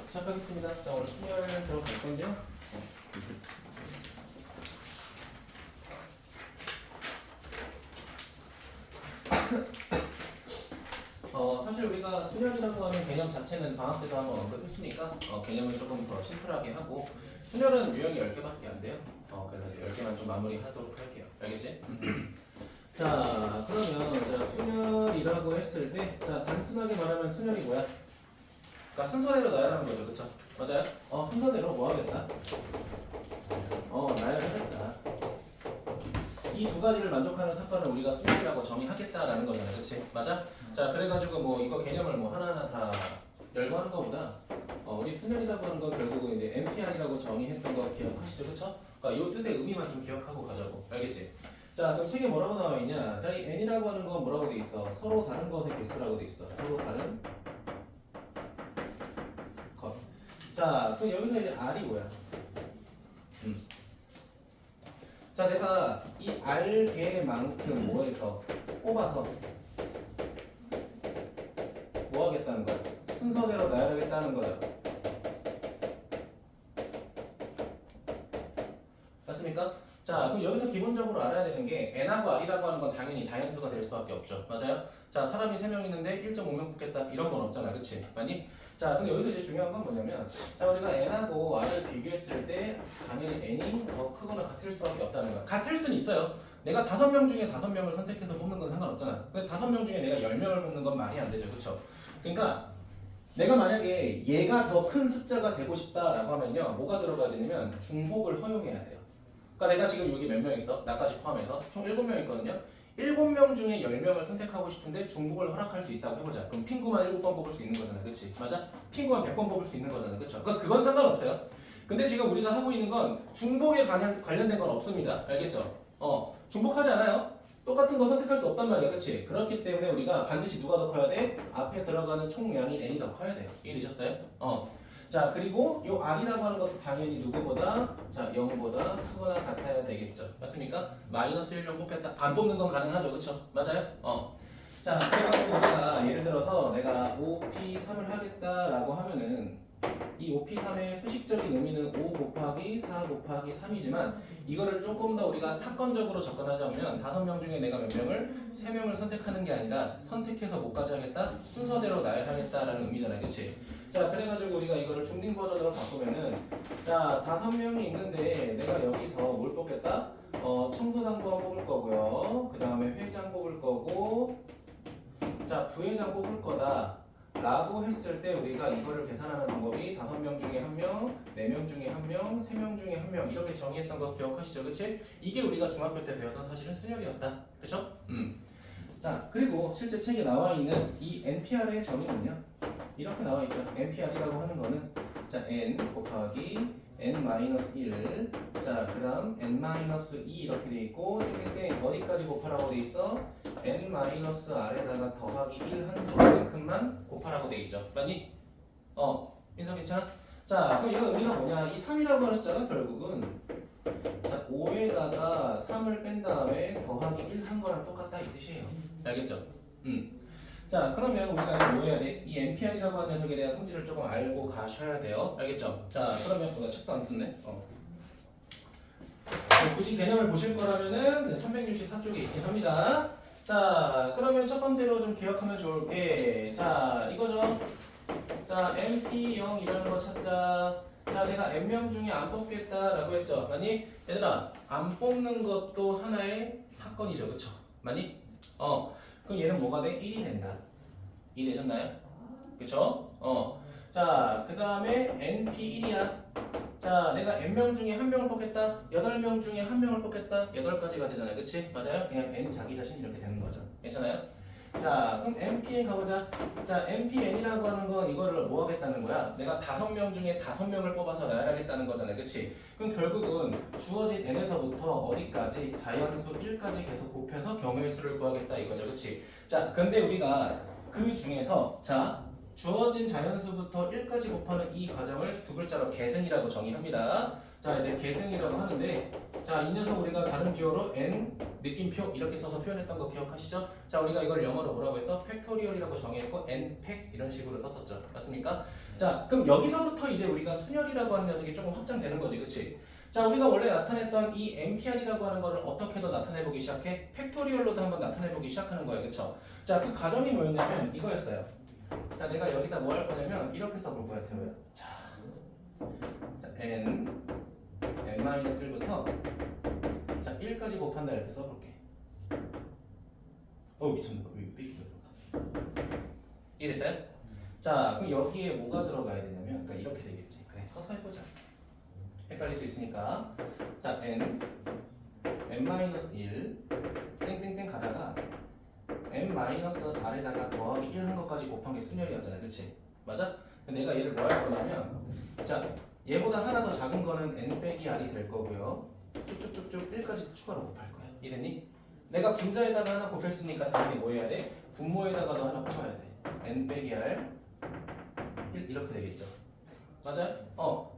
시작하겠습니다. 자, 오늘 순열 들어갈 건데요. 사실 우리가 순열이라고 하는 개념 자체는 방학 때도 한번 언급했으니까 개념을 조금 더 심플하게 하고 순열은 유형이 10개밖에 안 돼요. 그래서 10개만 좀 마무리하도록 할게요. 알겠지? 자, 그러면 자, 순열이라고 했을 때 자, 단순하게 말하면 순열이 뭐야? 그러니까 순서대로 나열하는 거죠. 그쵸? 맞아요? 순서대로 뭐 하겠다? 나열하겠다. 이 두 가지를 만족하는 사건을 우리가 순열이라고 정의하겠다라는 거잖아요. 그치? 맞아? 자, 그래가지고 뭐 이거 개념을 뭐 하나하나 다 열고 하는 거보다 우리 순열이라고 하는 건 결국은 이제 NPR이라고 정의했던 거 기억하시죠? 그쵸? 그러니까 이 뜻의 의미만 좀 기억하고 가자고. 알겠지? 자, 그럼 책에 뭐라고 나와 있냐? 자, 이 N이라고 하는 건 뭐라고 돼 있어? 서로 다른 것의 개수라고 돼 있어. 서로 다른 것. 자, 그럼 여기서 이제 R이 뭐야? 자, 내가 이 R 개만큼 뭐해서 뽑아서 뭐 하겠다는 거야? 순서대로 나열하겠다는 거죠. 맞습니까? 자, 그럼 여기서 기본적으로 알아야 되는 게 N하고 R이라고 하는 건 당연히 자연수가 될 수밖에 없죠. 맞아요? 자, 사람이 3명 있는데 1.5명 뽑겠다 이런 건 없잖아. 그치? 맞니? 자, 근데 여기서 이제 중요한 건 뭐냐면 자, 우리가 N하고 R을 비교했을 때 당연히 N이 더 크거나 같을 수밖에 없다는 거야. 같을 수는 있어요. 내가 5명 중에 5명을 선택해서 뽑는 건 상관없잖아. 근데 5명 중에 내가 10명을 뽑는 건 말이 안 되죠. 그쵸? 그러니까 내가 만약에 얘가 더 큰 숫자가 되고 싶다라고 하면요. 뭐가 들어가야 되냐면 중복을 허용해야 돼요. 그러니까 내가 지금 여기 몇 명 있어? 나까지 포함해서 총 7명 있거든요. 7명 중에 10명을 선택하고 싶은데 중복을 허락할 수 있다고 해보자. 그럼 핑구만 7번 뽑을 수 있는 거잖아. 그치? 맞아? 핑구만 100번 뽑을 수 있는 거잖아. 그쵸? 그러니까 그건 상관없어요. 근데 지금 우리가 하고 있는 건 중복에 관련된 건 없습니다. 알겠죠? 중복하지 않아요. 똑같은 거 선택할 수 없단 말이야. 그치? 그렇기 때문에 우리가 반드시 누가 더 커야 돼? 앞에 들어가는 총량이 n이 더 커야 돼요. 이해되셨어요? 자, 그리고 요 r이라고 하는 것도 당연히 누구보다 자 0보다 크거나 같아야 되겠죠. 맞습니까? 마이너스 1명 뽑겠다. 안 뽑는 건 가능하죠. 그쵸? 맞아요? 자, 그래가지고 우리가 예를 들어서 내가 5p3을 하겠다라고 하면은 이 5p3의 수식적인 의미는 5 곱하기 4 곱하기 3이지만 이거를 조금 더 우리가 사건적으로 접근하자면 5명 중에 내가 몇 명을 3명을 선택하는 게 아니라 선택해서 뭐까지 하겠다? 순서대로 나열하겠다라는 의미잖아요. 그치? 자, 그래가지고 우리가 이거를 중딩 버전으로 바꾸면은 자, 5명이 있는데 내가 여기서 뭘 뽑겠다? 청소당부원 뽑을 거고요. 그 다음에 회장 뽑을 거고 자, 부회장 뽑을 거다 라고 했을 때 우리가 이거를 계산하는 방법이 5명 중에 1명, 4명 중에 1명, 3명 중에 1명 이렇게 정의했던 거 기억하시죠? 그치? 이게 우리가 중학교 때 배웠던 사실은 순열이었다. 그쵸? 자, 그리고 실제 책에 나와 있는 이 NPR의 정의는요. 이렇게 나와 있죠. NPR이라고 하는 거는 자, N 곱하기 N-1 자, 그 다음 N-2 이렇게 돼 있고 땡땡땡 어디까지 곱하라고 돼 있어? N-R에다가 더하기 1 한 만큼만 곱하라고 돼 있죠. 맞니? 민성 괜찮아? 자, 그럼 얘가 의미가 뭐냐? 이 3이라고 하는 숫자가 결국은 자, 5에다가 3을 뺀 다음에 더하기 1 한 거랑 똑같다 이 뜻이에요. 알겠죠? 자, 그러면 우리가 이제 뭐 해야 돼? 이 NPR이라고 하는 녀석에 대한 성질을 조금 알고 가셔야 돼요. 알겠죠? 자, 그러면 우리가 책도 안 뜯네. 굳이 개념을 보실 거라면은 364쪽에 있긴 합니다. 자, 그러면 첫 번째로 좀 기억하면 좋을 게, 자, 이거죠. 자, MP0이라는 거 찾자. 자, 내가 N명 중에 안 뽑겠다라고 했죠. 맞니? 얘들아, 안 뽑는 것도 하나의 사건이죠. 그쵸? 맞니? 그럼 얘는 뭐가 돼? 1이 된다. 이해되셨나요? 그쵸? 자, 그 다음에 NP1이야. 자, 내가 N명 중에 1명을 뽑겠다. 8명 중에 1명을 뽑겠다. 8가지가 되잖아요. 그치? 맞아요? 그냥 N 자기 자신 이렇게 되는 거죠. 괜찮아요? 자, 그럼 NPN 가보자. 자, NPN이라고 하는 건 이거를 뭐 하겠다는 거야? 내가 5명 중에 5명을 뽑아서 나열하겠다는 거잖아요. 그치? 그럼 결국은 주어진 N에서부터 어디까지 자연수 1까지 계속 곱해서 경우의 수를 구하겠다 이거죠. 그치? 자, 근데 우리가 그 중에서 자, 주어진 자연수부터 1까지 곱하는 이 과정을 두 글자로 계승이라고 정의합니다. 자, 이제 계승이라고 하는데 자, 이 녀석 우리가 다른 기호로 n 느낌표 이렇게 써서 표현했던 거 기억하시죠? 자, 우리가 이걸 영어로 뭐라고 했어? 팩토리얼이라고 정의했고 n팩 이런 식으로 썼었죠. 맞습니까? 자, 자, 그럼 여기서부터 이제 우리가 순열이라고 하는 녀석이 조금 확장되는 거지, 그치? 자, 우리가 원래 나타냈던 이 NPR이라고 하는 거를 어떻게 더 나타내보기 시작해? 팩토리얼로도 한번 나타내보기 시작하는 거예요, 그쵸? 자, 그 과정이 뭐였냐면 이거였어요. 자, 내가 여기다 뭐 할 거냐면 이렇게 써볼 거야, 태호야. 자, n-1부터 자, 1까지 곱한다 이렇게 써볼게. 미쳤네. 왜 삐기 들어가? 이해됐어요? 자, 그럼 여기에 뭐가 들어가야 되냐면, 그러니까 이렇게 되겠지. 그래, 커서 해보자. 헷갈릴 수 있으니까. 자, n-1 땡땡땡 가다가 n- 아래다가 더하기 1 한 것까지 곱한 게 순열이었잖아, 그치? 맞아? 내가 얘를 뭐 할 거냐면, 자, 얘보다 하나 더 작은 거는 n 빼기 r이 될 거고요. 쭉쭉쭉쭉 1까지 추가로 곱할 거야. 이해됐니? 내가 분자에다가 하나 곱했으니까 당연히 뭐 해야 돼? 분모에다가도 하나 곱해야 돼. n 빼기 r 1 이렇게 되겠죠. 맞아요?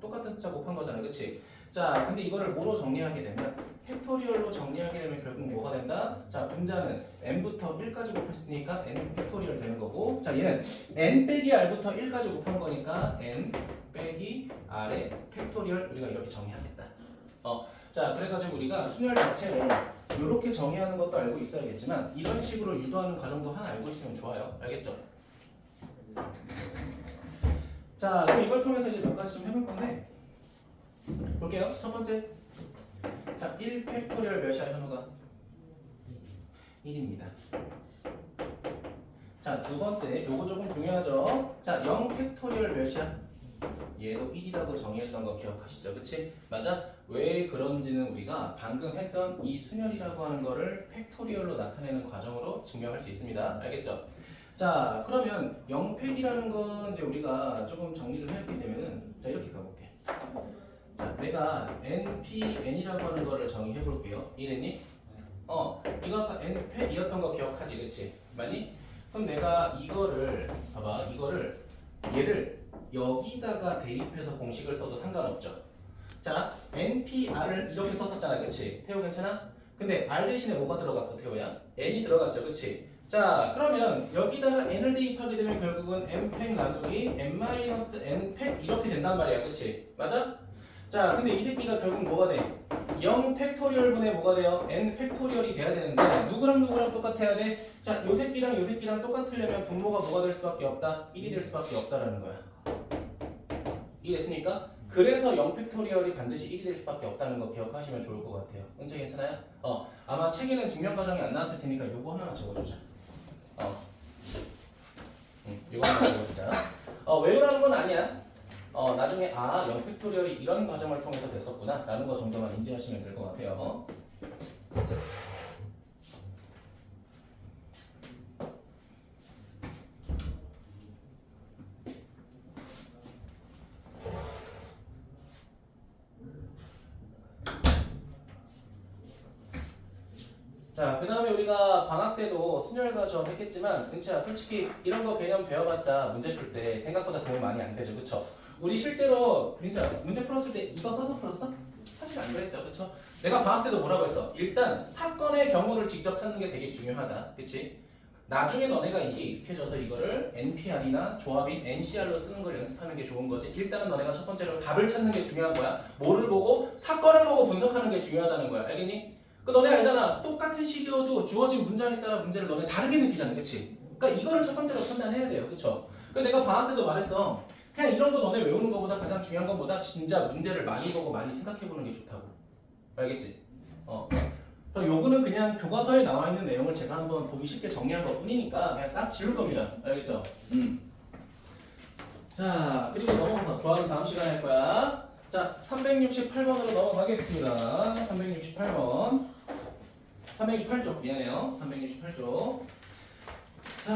똑같은 숫자 곱한 거잖아, 그치? 자, 근데 이거를 뭐로 정리하게 되면 팩토리얼로 정리하게 되면 결국 뭐가 된다? 자, 분자는 n부터 1까지 곱했으니까 n 팩토리얼 되는 거고, 자, 얘는 n 빼기 r부터 1까지 곱한 거니까 n 빼기 r의 팩토리얼 우리가 이렇게 정리하겠다. 자, 그래가지고 우리가 순열 자체를 이렇게 정의하는 것도 알고 있어야겠지만 이런 식으로 유도하는 과정도 하나 알고 있으면 좋아요. 알겠죠? 자, 그럼 이걸 통해서 이제 몇 가지 좀 해볼 건데 볼게요. 첫 번째, 자, 1 팩토리얼 몇이야, 현우가? 1입니다. 자, 두 번째, 요거 조금 중요하죠? 자, 0 팩토리얼 몇이야? 얘도 1이라고 정의했던 거 기억하시죠? 그치? 맞아? 왜 그런지는 우리가 방금 했던 이 순열이라고 하는 거를 팩토리얼로 나타내는 과정으로 증명할 수 있습니다. 알겠죠? 자, 그러면 0팩이라는 건 이제 우리가 조금 정리를 해야게 되면은, 자, 이렇게 가볼게. 자, 내가 npn이라고 하는 거를 정의해 볼게요. 이해됐니? 이거 아까 n팩이었던 거 기억하지? 그치? 맞니? 그럼 내가 이거를, 봐봐, 얘를 여기다가 대입해서 공식을 써도 상관없죠. 자, npr을 이렇게 썼었잖아, 그치? 태호 괜찮아? 근데 r 대신에 뭐가 들어갔어, 태호야? n이 들어갔죠, 그치? 자, 그러면 여기다가 n을 대입하게 되면 결국은 n팩 나누기 n-n팩 이렇게 된단 말이야, 그치? 맞아? 자, 근데 이 새끼가 결국 뭐가 돼? 0 팩토리얼분의 뭐가 돼요? n 팩토리얼이 돼야 되는데 누구랑 누구랑 똑같아야 돼? 자, 요 새끼랑 똑같으려면 분모가 뭐가 될 수밖에 없다? 1이 될 수밖에 없다라는 거야. 이해됐습니까? 그래서 0 팩토리얼이 반드시 1이 될 수밖에 없다는 거 기억하시면 좋을 것 같아요. 은채 괜찮아요? 아마 책에는 증명 과정이 안 나왔을 테니까 요거 하나만 적어주자. 요거 하나 적어주자. 외우라는 건 아니야. 나중에 0 팩토리얼이 이런 과정을 통해서 됐었구나 라는 거 정도만 인지하시면 될 것 같아요. 자, 그 다음에 우리가 방학 때도 순열 과정 했겠지만, 은채야, 솔직히 이런 거 개념 배워봤자 문제 풀 때 생각보다 도움 많이 안 되죠, 그쵸? 우리 실제로, 민수야, 문제 풀었을 때 이거 써서 풀었어? 사실 안 그랬죠, 그쵸? 내가 방학 때도 뭐라고 했어? 일단 사건의 경우를 직접 찾는 게 되게 중요하다, 그치? 나중에 너네가 이게 익숙해져서 이거를 NPR이나 조합인 NCR로 쓰는 걸 연습하는 게 좋은 거지. 일단은 너네가 첫 번째로 답을 찾는 게 중요한 거야. 뭐를 보고? 사건을 보고 분석하는 게 중요하다는 거야. 알겠니? 그 너네 알잖아. 똑같은 시기여도 주어진 문장에 따라 문제를 너네 다르게 느끼잖아. 그치? 그러니까 이거를 첫 번째로 판단해야 돼요. 그쵸? 그래서 내가 방학 때도 말했어. 그냥 이런 거 너네 외우는 거보다 가장 중요한 것보다 진짜 문제를 많이 보고 많이 생각해보는 게 좋다고. 알겠지? 요거는 그냥 교과서에 나와 있는 내용을 제가 한번 보기 쉽게 정리한 것 뿐이니까 그냥 싹 지울 겁니다. 알겠죠? 자, 그리고 넘어가서 조합은 다음 시간에 할 거야. 자, 368번으로 넘어가겠습니다. 368번. 368쪽, 미안해요. 368쪽. 자,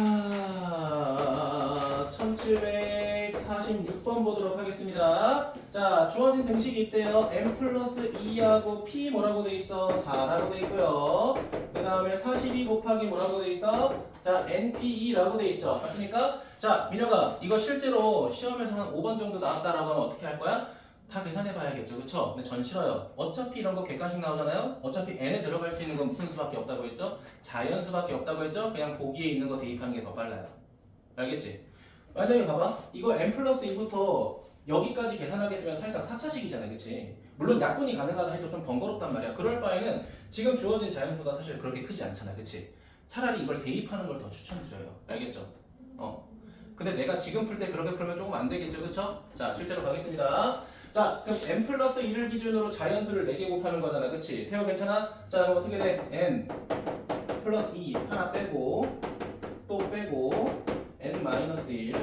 1746번 보도록 하겠습니다. 자, 주어진 등식이 있대요. m 플러스 2하고 p 뭐라고 돼 있어? 4라고 돼 있고요. 그 다음에 42 곱하기 뭐라고 돼 있어? 자, np2라고 돼 있죠. 맞습니까? 자, 민혁아, 이거 실제로 시험에서 한 5번 정도 나왔다라고 하면 어떻게 할 거야? 다 계산해 봐야겠죠, 그쵸? 근데 전 싫어요. 어차피 이런 거 객관식 나오잖아요? 어차피 n에 들어갈 수 있는 건 무슨 수밖에 없다고 했죠? 자연수밖에 없다고 했죠? 그냥 보기에 있는 거 대입하는 게 더 빨라요. 알겠지? 만약에 봐봐. 이거 n 플러스 2부터 여기까지 계산하게 되면 사실상 4차식이잖아. 그치? 물론 약분이 가능하다 해도 좀 번거롭단 말이야. 그럴 바에는 지금 주어진 자연수가 사실 그렇게 크지 않잖아. 그치? 차라리 이걸 대입하는 걸 더 추천드려요. 알겠죠? 근데 내가 지금 풀 때 그렇게 풀면 조금 안 되겠죠? 그쵸? 자, 실제로 가겠습니다. 자, 그럼 n 플러스 1을 기준으로 자연수를 4개 곱하는 거잖아. 그치? 태호 괜찮아? 자, 그럼 어떻게 돼? n 플러스 2 하나 빼고 또 빼고 n 마이너스 1.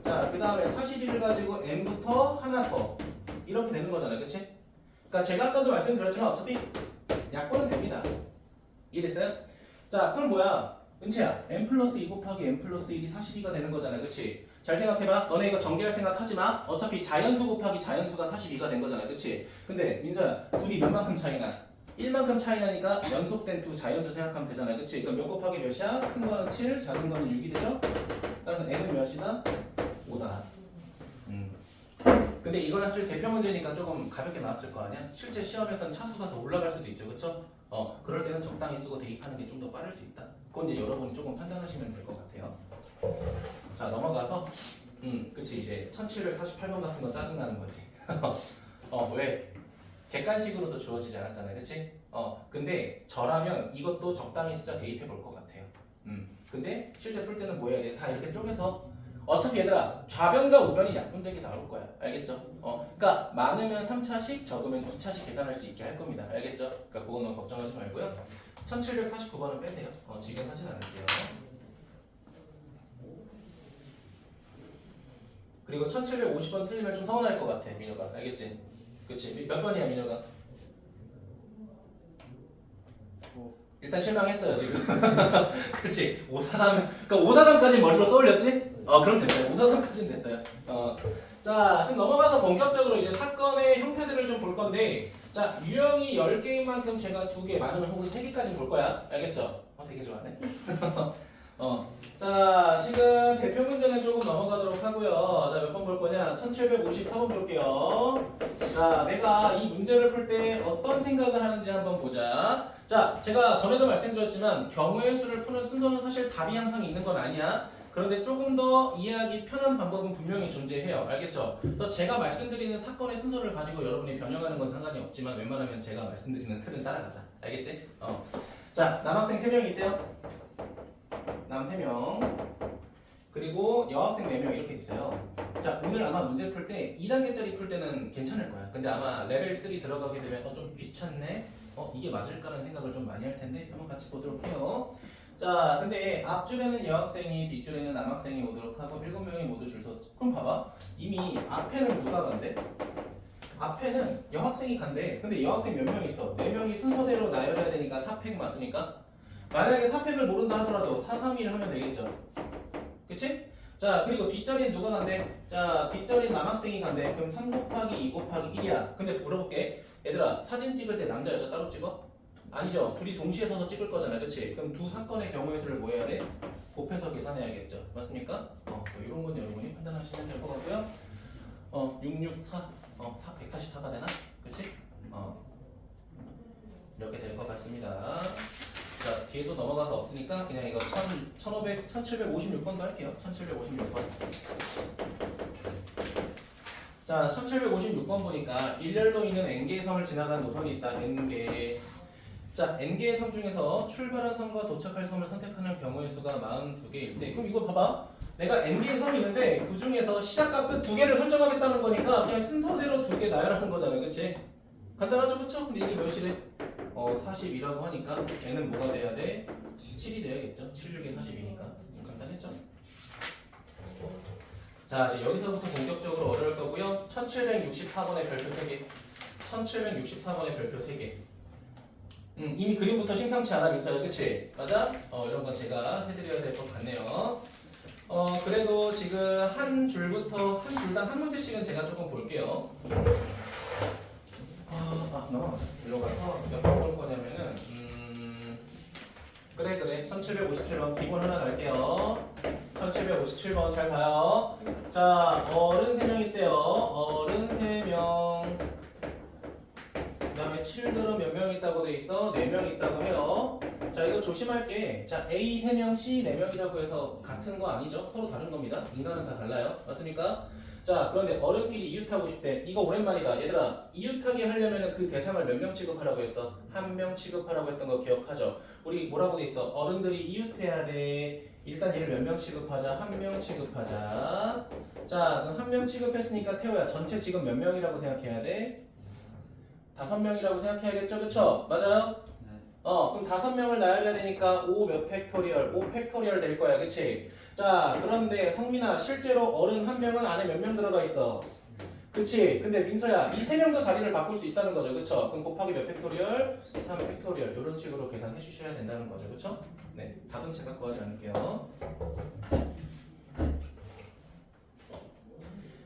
자, 그 다음에 41을 가지고 n부터 하나 더 이렇게 되는 거잖아요. 그치? 그러니까 제가 아까도 말씀드렸지만 어차피 약분은 됩니다. 이해됐어요? 자, 그럼 뭐야? 은채야, n 플러스 2 곱하기 n 플러스 1이 42가 되는 거잖아. 그치? 잘 생각해봐. 너네 이거 전개할 생각하지 마. 어차피 자연수 곱하기 자연수가 42가 된 거잖아. 그치? 근데 민서야, 둘이 몇만큼 차이 나? 1만큼 차이 나니까 연속된 두 자연수 생각하면 되잖아. 그치? 그럼 몇 곱하기 몇이야? 큰 거는 7, 작은 거는 6이 되죠? 따라서 n은 몇이다? 5다. 근데 이건 사실 대표 문제니까 조금 가볍게 나왔을 거 아니야? 실제 시험에서는 차수가 더 올라갈 수도 있죠. 그쵸? 그럴 때는 적당히 쓰고 대입하는 게 좀 더 빠를 수 있다. 그건 이제 여러분이 조금 판단하시면 될 것 같아요. 자, 넘어가서 그치, 이제 1748번 같은 거 짜증나는 거지. 왜? 객관식으로도 주어지지 않았잖아요. 그치? 근데 저라면 이것도 적당히 숫자 대입해 볼 것 같아요. 근데 실제 풀 때는 뭐 해야 돼? 다 이렇게 쪼개서 어차피 얘들아 좌변과 우변이 약분되게 나올 거야. 알겠죠? 그러니까 많으면 3차식, 적으면 2차식 계산할 수 있게 할 겁니다. 알겠죠? 그러니까 그거는 걱정하지 말고요. 1749번은 빼세요. 지금 하진 않을게요. 그리고 1750번 틀리면 좀 서운할 것 같아, 민호가. 알겠지? 그치? 몇 번이야, 민호가? 일단 실망했어요, 지금. 그치? 543, 그러니까 543까지 머리로 떠올렸지? 그럼 됐어요. 543까지는 됐어요. 자, 그럼 넘어가서 본격적으로 이제 사건의 형태들을 좀 볼 건데, 자, 유형이 10개인 만큼 제가 2개, 많으면 혹은 3개까지 볼 거야. 알겠죠? 되게 좋아하네. 자, 지금 대표 문제는 조금 넘어가도록 하고요. 자, 몇 번 볼 거냐? 1754번 볼게요. 자, 내가 이 문제를 풀 때 어떤 생각을 하는지 한번 보자. 자, 제가 전에도 말씀드렸지만 경우의 수를 푸는 순서는 사실 답이 항상 있는 건 아니야. 그런데 조금 더 이해하기 편한 방법은 분명히 존재해요. 알겠죠? 그래서 제가 말씀드리는 사건의 순서를 가지고 여러분이 변형하는 건 상관이 없지만 웬만하면 제가 말씀드리는 틀은 따라가자. 알겠지? 자, 남학생 3명이 있대요. 남 3명. 그리고 여학생 4명 이렇게 있어요. 자, 오늘 아마 문제 풀 때 2단계짜리 풀 때는 괜찮을 거야. 근데 아마 레벨 3 들어가게 되면 좀 귀찮네? 이게 맞을까라는 생각을 좀 많이 할 텐데 한번 같이 보도록 해요. 자, 근데 앞줄에는 여학생이 뒤줄에는 남학생이 오도록 하고 7명이 모두 줄 섰어. 그럼 봐봐. 이미 앞에는 누가 간대? 앞에는 여학생이 간대. 근데 여학생 몇 명 있어? 4명이 순서대로 나열해야 되니까 4팩 맞으니까 만약에 4팩을 모른다 하더라도 4, 3, 1 하면 되겠죠. 그치? 자, 그리고 뒷자리는 누가 간대? 자, 뒷자리는 남학생이 간대. 그럼 3 곱하기 2 곱하기 1이야. 근데 물어볼게. 얘들아, 사진 찍을 때 남자, 여자 따로 찍어? 아니죠. 둘이 동시에 서서 찍을 거잖아. 그치? 그럼 두 사건의 경우의 수를 뭐 해야 돼? 곱해서 계산해야겠죠. 맞습니까? 이런 건 여러분이 판단하시면 될 것 같고요. 664, 144가 되나? 그치? 이렇게 될 것 같습니다. 자, 뒤에도 넘어가서 없으니까 그냥 이거 1756번도 할게요. 1756번. 자, 1756번 보니까 일렬로 있는 n개의 섬을 지나간 노선이 있다. n개. 자, n개의 섬 중에서 출발한 섬과 도착할 섬을 선택하는 경우의 수가 42개일 때, 그럼 이거 봐봐. 내가 n개의 섬이 있는데 그 중에서 시작과 끝 2개를 설정하겠다는 거니까 그냥 순서대로 2개 나열하는 거잖아요. 그치? 간단하죠? 그쵸? 근데 이게 몇이래? 40이라고 하니까 n은 뭐가 돼야 돼? 7이 돼야겠죠? 7, 6에 40이니까 간단했죠? 자, 이제 여기서부터 본격적으로 어려울 거고요. 1764번의 별표 3개. 1764번의 별표 3개. 이미 그림부터 심상치 않아, 민서야. 그치? 맞아? 이런 건 제가 해드려야 될 것 같네요. 그래도 지금 한 줄부터 한 줄당 한 문제씩은 제가 조금 볼게요. 넘어가자. 일로 가서 몇 번 볼 거냐면은 그래 1757번 기본 하나 갈게요. 1757번 잘 봐요. 자, 어른 3명 있대요. 어른 3명. 그 다음에 칠들은 몇 명 있다고 돼 있어? 4명 있다고 해요. 자, 이거 조심할 게, 자, A 3명, C 4명이라고 해서 같은 거 아니죠? 서로 다른 겁니다. 인간은 다 달라요. 맞습니까? 자, 그런데 어른끼리 이웃하고 싶대. 이거 오랜만이다. 얘들아, 이웃하게 하려면 그 대상을 몇 명 취급하라고 했어? 한 명 취급하라고 했던 거 기억하죠? 우리 뭐라고 돼 있어? 어른들이 이웃해야 돼. 일단 얘를 몇 명 취급하자? 한 명 취급하자. 자, 그럼 한 명 취급했으니까 태호야, 전체 지금 몇 명이라고 생각해야 돼? 5명이라고 생각해야겠죠? 그쵸? 맞아요? 그럼 5명을 나열해야 되니까 5 몇 팩토리얼? 5 팩토리얼 될 거야. 그치? 자, 그런데 성민아, 실제로 어른 한 명은 안에 몇 명 들어가 있어? 그치? 근데 민서야, 이 3명도 자리를 바꿀 수 있다는 거죠. 그쵸? 그럼 곱하기 몇 팩토리얼? 3 팩토리얼. 이런 식으로 계산해 주셔야 된다는 거죠. 그쵸? 네. 답은 제가 구하지 않을게요.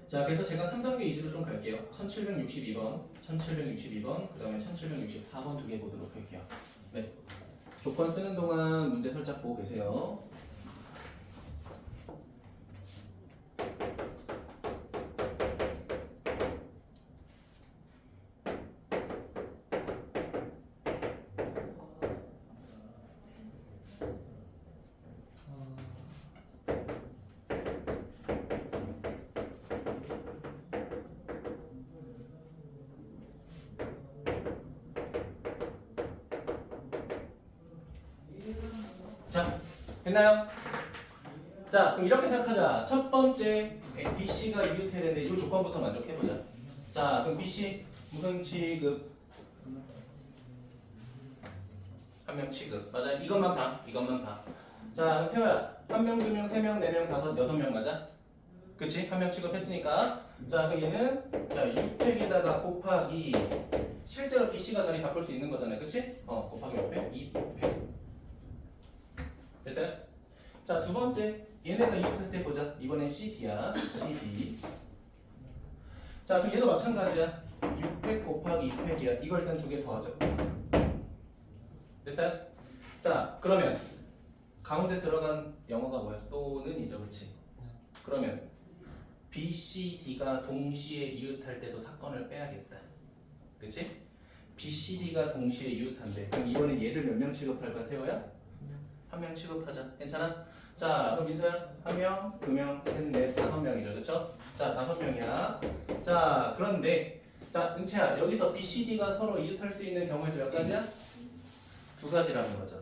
자, 그래서 제가 3단계 위주로 좀 갈게요. 1762번, 1762번, 그 다음에 1764번 두 개 보도록 할게요. 네. 조건 쓰는 동안 문제 살짝 보고 계세요. 자, 됐나요? 자, 그럼 이렇게 생각하자. 첫 번째, BC가 이웃해야 되는데 이 조건부터 만족해보자. 자, 그럼 BC 무슨 취급? 한 명 취급. 맞아. 이것만 봐. 이것만 봐. 자, 그럼 태호야. 1명, 2명, 3명, 4명, 5, 6명 맞아? 그치? 한 명 취급했으니까. 자, 그럼 얘는 자 6팩에다가 곱하기 실제로 BC가 자리 바꿀 수 있는 거잖아요. 그치? 곱하기 몇 팩? 2팩. 됐어요? 자, 두 번째. 얘네가 이웃할 때 보자. 이번엔 CD야. CD. 자, 그럼 얘도 마찬가지야. 6팩 곱하기 2팩이야. 이걸 일단 두 개 더하자. 됐어요? 자, 그러면 가운데 들어간 영어가 뭐야? 또는이죠. 그치? 그러면 B, C, D가 동시에 이웃할 때도 사건을 빼야겠다. 그치? B, C, D가 동시에 이웃한대. 그럼 이번엔 얘를 몇 명 취급할까, 태호야? 한 명 취급하자. 괜찮아? 자, 그럼 민서야, 1명, 2명, 3, 4, 5명이죠. 그쵸? 자, 5명이야. 자, 그런데, 자, 은채야, 여기서 B, C, D가 서로 이웃할 수 있는 경우에서 몇 가지야? 2가지라는 거죠.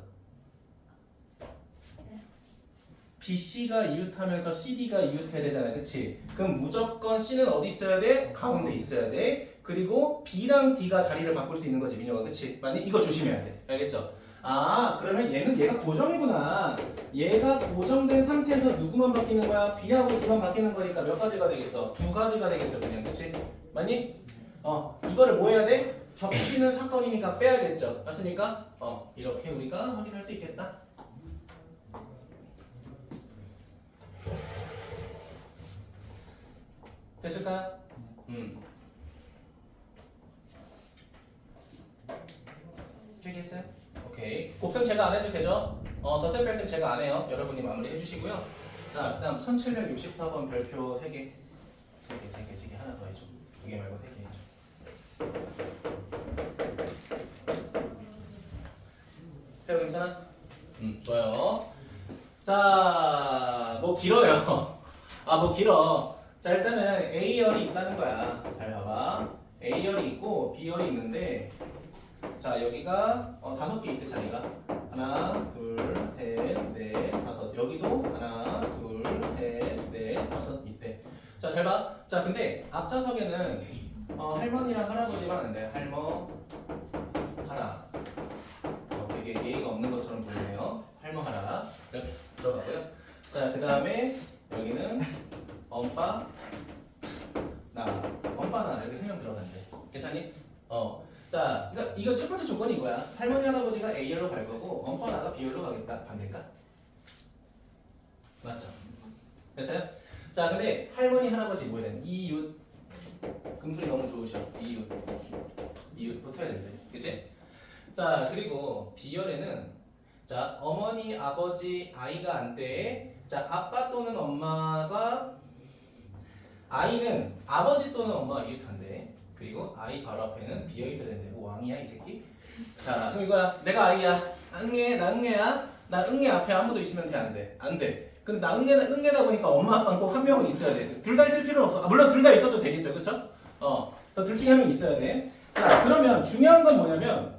B, C가 이웃하면서 CD가 이웃해야 되잖아요. 그치? 그럼 무조건 C는 어디 있어야 돼? 가운데 있어야 돼. 그리고 B랑 D가 자리를 바꿀 수 있는 거지, 민혁아. 그치? 만약 이거 조심해야 돼. 알겠죠? 아, 그러면 얘가 고정이구나. 얘가 고정된 상태에서 누구만 바뀌는 거야? B하고 D만 바뀌는 거니까 몇 가지가 되겠어? 2가지가 되겠죠, 그냥. 그치? 맞니? 이거를 뭐 해야 돼? 겹치는 사건이니까 빼야겠죠. 맞습니까? 이렇게 우리가 확인할 수 있겠다. 됐을까요? 필기했어요? 오케이. 곱셈 제가 안 해도 되죠? 덧셈 뺄셈 제가 안 해요. 여러분이 마무리 해주시고요. 자, 그 다음 1764번 별표 3개. 3개 하나 더 해줘. 2개 말고 3개 해줘. 태호 괜찮아? 좋아요. 자, 뭐 길어요. 뭐 길어. 자, 일단은 A열이 있다는 거야. 잘 봐봐. A열이 있고 B열이 있는데, 자, 여기가 5개 있대, 자리가. 하나, 둘, 셋, 넷, 다섯. 여기도 하나, 둘, 셋, 넷, 다섯 있대. 자, 잘 봐. 자, 근데 앞좌석에는 할머니랑 할아버지만 안 돼. 할머, 하라. 되게 예의가 없는 것처럼 보이네요. 할머, 하라. 이렇게 들어가고요. 자, 그 다음에 여기는 엄빠, 나. 엄빠, 나. 이렇게 3명 들어간대. 괜찮니? 자, 그러니까 이거 첫 번째 조건이 이거야. 할머니, 할아버지가 A열로 갈 거고 엄빠, 나가 B열로 가겠다. 반대일까? 맞죠? 됐어요? 자, 근데 할머니, 할아버지 뭐 해야 되는? 이웃. 금술이 너무 좋으셔. 이웃 붙어야 된대. 그치? 자, 그리고 B열에는 자, 어머니, 아버지, 아이가 안 돼. 자, 아빠 또는 엄마가 아이는 아버지 또는 엄마가 이웃한대. 그리고 아이 바로 앞에는 비어 있어야 된대. 뭐 왕이야 이 새끼? 자, 그럼 이거야. 내가 아이야. 응애 나 응애야. 나 응애 앞에 아무도 있으면 돼 안 돼? 안 돼. 근데 나 응애다 보니까 엄마 아빠는 꼭 한 명은 있어야 돼. 둘 다 있을 필요는 없어. 물론 둘 다 있어도 되겠죠, 그렇죠? 둘 중에 한 명 있어야 돼. 자, 그러면 중요한 건 뭐냐면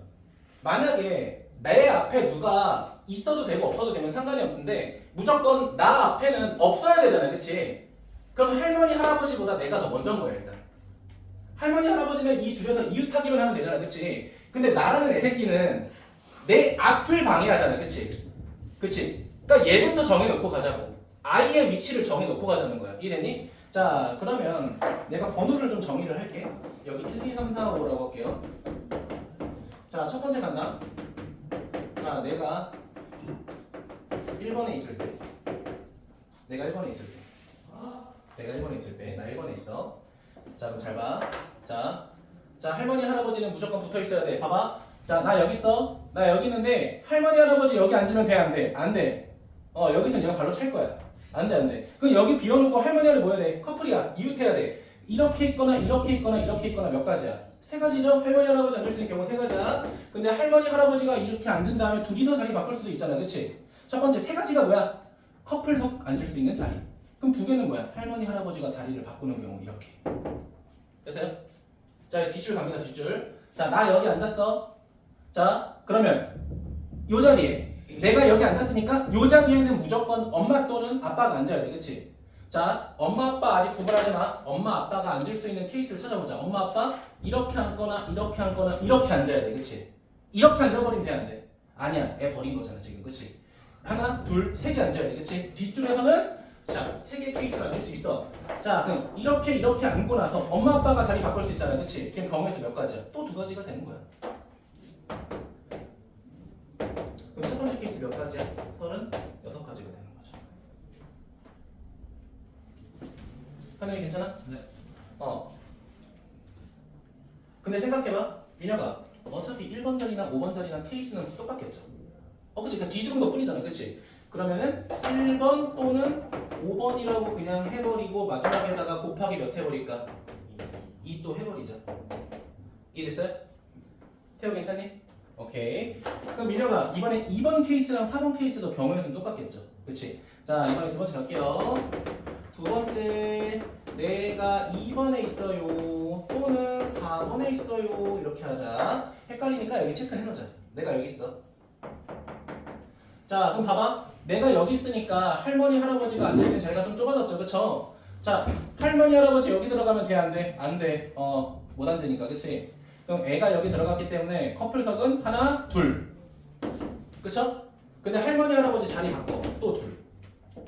만약에 내 앞에 누가 있어도 되고 없어도 되면 상관이 없는데 무조건 나 앞에는 없어야 되잖아, 그렇지? 그럼 할머니 할아버지보다 내가 더 먼저인 거야 일단. 할머니 할아버지는 이 줄여서 이웃하기만 하면 되잖아, 그렇지? 근데 나라는 애새끼는 내 앞을 방해하잖아, 그렇지? 그치? 그러니까 얘부터 정해놓고 가자고. 아이의 위치를 정해놓고 가자는 거야. 이해됐니? 자, 그러면 내가 번호를 좀 정의를 할게. 여기 1, 2, 3, 4, 5라고 할게요. 자, 첫 번째 간다. 자, 내가 1번에 있을 때. 내가 1번에 있을 때. 내가 1번에 있을 때. 나 1번에 있어. 자, 그럼 잘 봐. 자, 할머니, 할아버지는 무조건 붙어 있어야 돼. 봐봐. 자, 나 여기 있어. 나 여기 있는데 할머니, 할아버지 여기 앉으면 돼, 안 돼? 안 돼. 여기서 얘가 발로 찰 거야. 안 돼, 안 돼. 그럼 여기 비워놓고 할머니, 할아버지 뭐 해야 돼? 커플이야. 이웃해야 돼. 이렇게 있거나 이렇게 있거나 이렇게 있거나 몇 가지야? 세 가지죠? 할머니, 할아버지 앉을 수 있는 경우 세 가지야. 근데 할머니, 할아버지가 이렇게 앉은 다음에 둘이서 자리 바꿀 수도 있잖아. 그치? 첫 번째 세 가지가 뭐야? 커플석 앉을 수 있는 자리. 그럼 두 개는 뭐야? 할머니, 할아버지가 자리를 바꾸는 경우 이렇게. 됐어요? 자, 뒷줄 갑니다. 뒷줄. 자, 나 여기 앉았어. 자, 그러면 요 자리에 내가 여기 앉았으니까 요 자리에는 무조건 엄마 또는 아빠가 앉아야 돼. 그치? 자, 엄마 아빠 아직 구분하지 마. 엄마 아빠가 앉을 수 있는 케이스를 찾아보자. 엄마 아빠 이렇게 앉거나 이렇게 앉거나 이렇게 앉아야 돼. 그치? 이렇게 앉아버리면 돼, 안 돼? 아니야. 애 버린 거잖아 지금. 그치? 하나, 둘, 세 개 앉아야 돼. 그치? 뒷줄에서는 자, 세 개 케이스를 앉을 수 있어. 자, 그럼 이렇게 앉고 나서 엄마 아빠가 자리 바꿀 수 있잖아. 그치? 그럼 경우에서 몇 가지야? 또 두 가지가 되는 거야. 그럼 첫 번째 케이스 몇 가지야? 36가지가 되는 거죠. 하늘이 괜찮아? 네. 근데 생각해봐. 민혁아, 어차피 1번 자리나 5번 자리나 케이스는 똑같겠죠? 그치? 그러니까 뒤집은 것 뿐이잖아. 그치? 그러면은 1번 또는 5번이라고 그냥 해버리고 마지막에다가 곱하기 몇 해버릴까? 2 또 해버리자. 이해됐어요? 태호 괜찮니? 오케이. 그럼 민혁아, 이번에 2번 케이스랑 4번 케이스도 경우에서는 똑같겠죠? 그치? 자, 이번에 두 번째 갈게요. 두 번째, 내가 2번에 있어요. 또는 4번에 있어요. 이렇게 하자. 헷갈리니까 여기 체크해 놓자. 내가 여기 있어. 자, 그럼 봐봐. 내가 여기 있으니까 할머니, 할아버지가 앉아있는 자리가 좀 좁아졌죠, 그쵸? 자, 할머니, 할아버지 여기 들어가면 돼, 안 돼? 안 돼. 못 앉으니까, 그치? 그럼 애가 여기 들어갔기 때문에 커플석은 하나, 둘. 그쵸? 근데 할머니, 할아버지 자리 바꿔. 또 둘.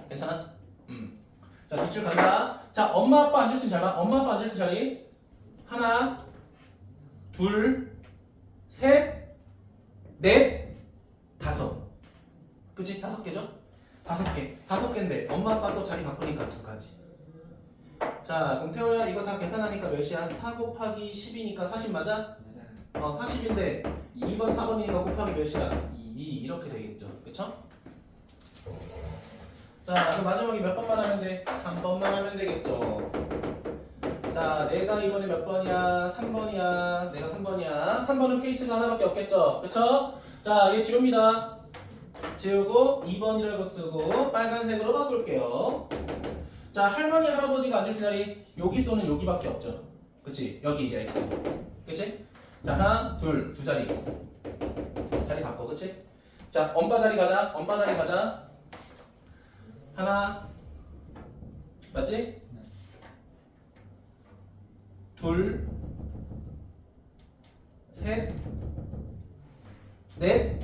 괜찮아? 자, 뒷줄 간다. 자, 엄마, 아빠 앉을 수 있는 자리. 엄마, 아빠 앉을 수 있는 자리. 하나, 둘, 셋, 넷, 다섯. 그치? 5개죠? 5개. 5개인데 엄마 아빠 또 자리 바꾸니까 2가지. 자, 그럼 태호야 이거 다 계산하니까 몇이야? 4 곱하기 10이니까 40 맞아? 40인데 2번 4번이니까 곱하기 몇이야? 2 이렇게 되겠죠. 그쵸? 자, 그럼 마지막에 몇 번만 하면 돼? 3번만 하면 되겠죠. 자, 내가 이번에 몇 번이야? 3번이야. 내가 3번이야. 3번은 케이스가 하나밖에 없겠죠. 그쵸? 자, 얘 지웁니다. 지우고 2번이라고 쓰고 빨간색으로 바꿀게요. 자, 할머니, 할아버지가 앉을 자리 여기 또는 여기밖에 없죠. 그치? 여기 이제 X. 그치? 자, 하나, 둘, 두 자리. 자리 바꿔. 그치? 자, 엄마 자리 가자. 엄마 자리 가자. 하나. 맞지? 둘. 셋. 넷.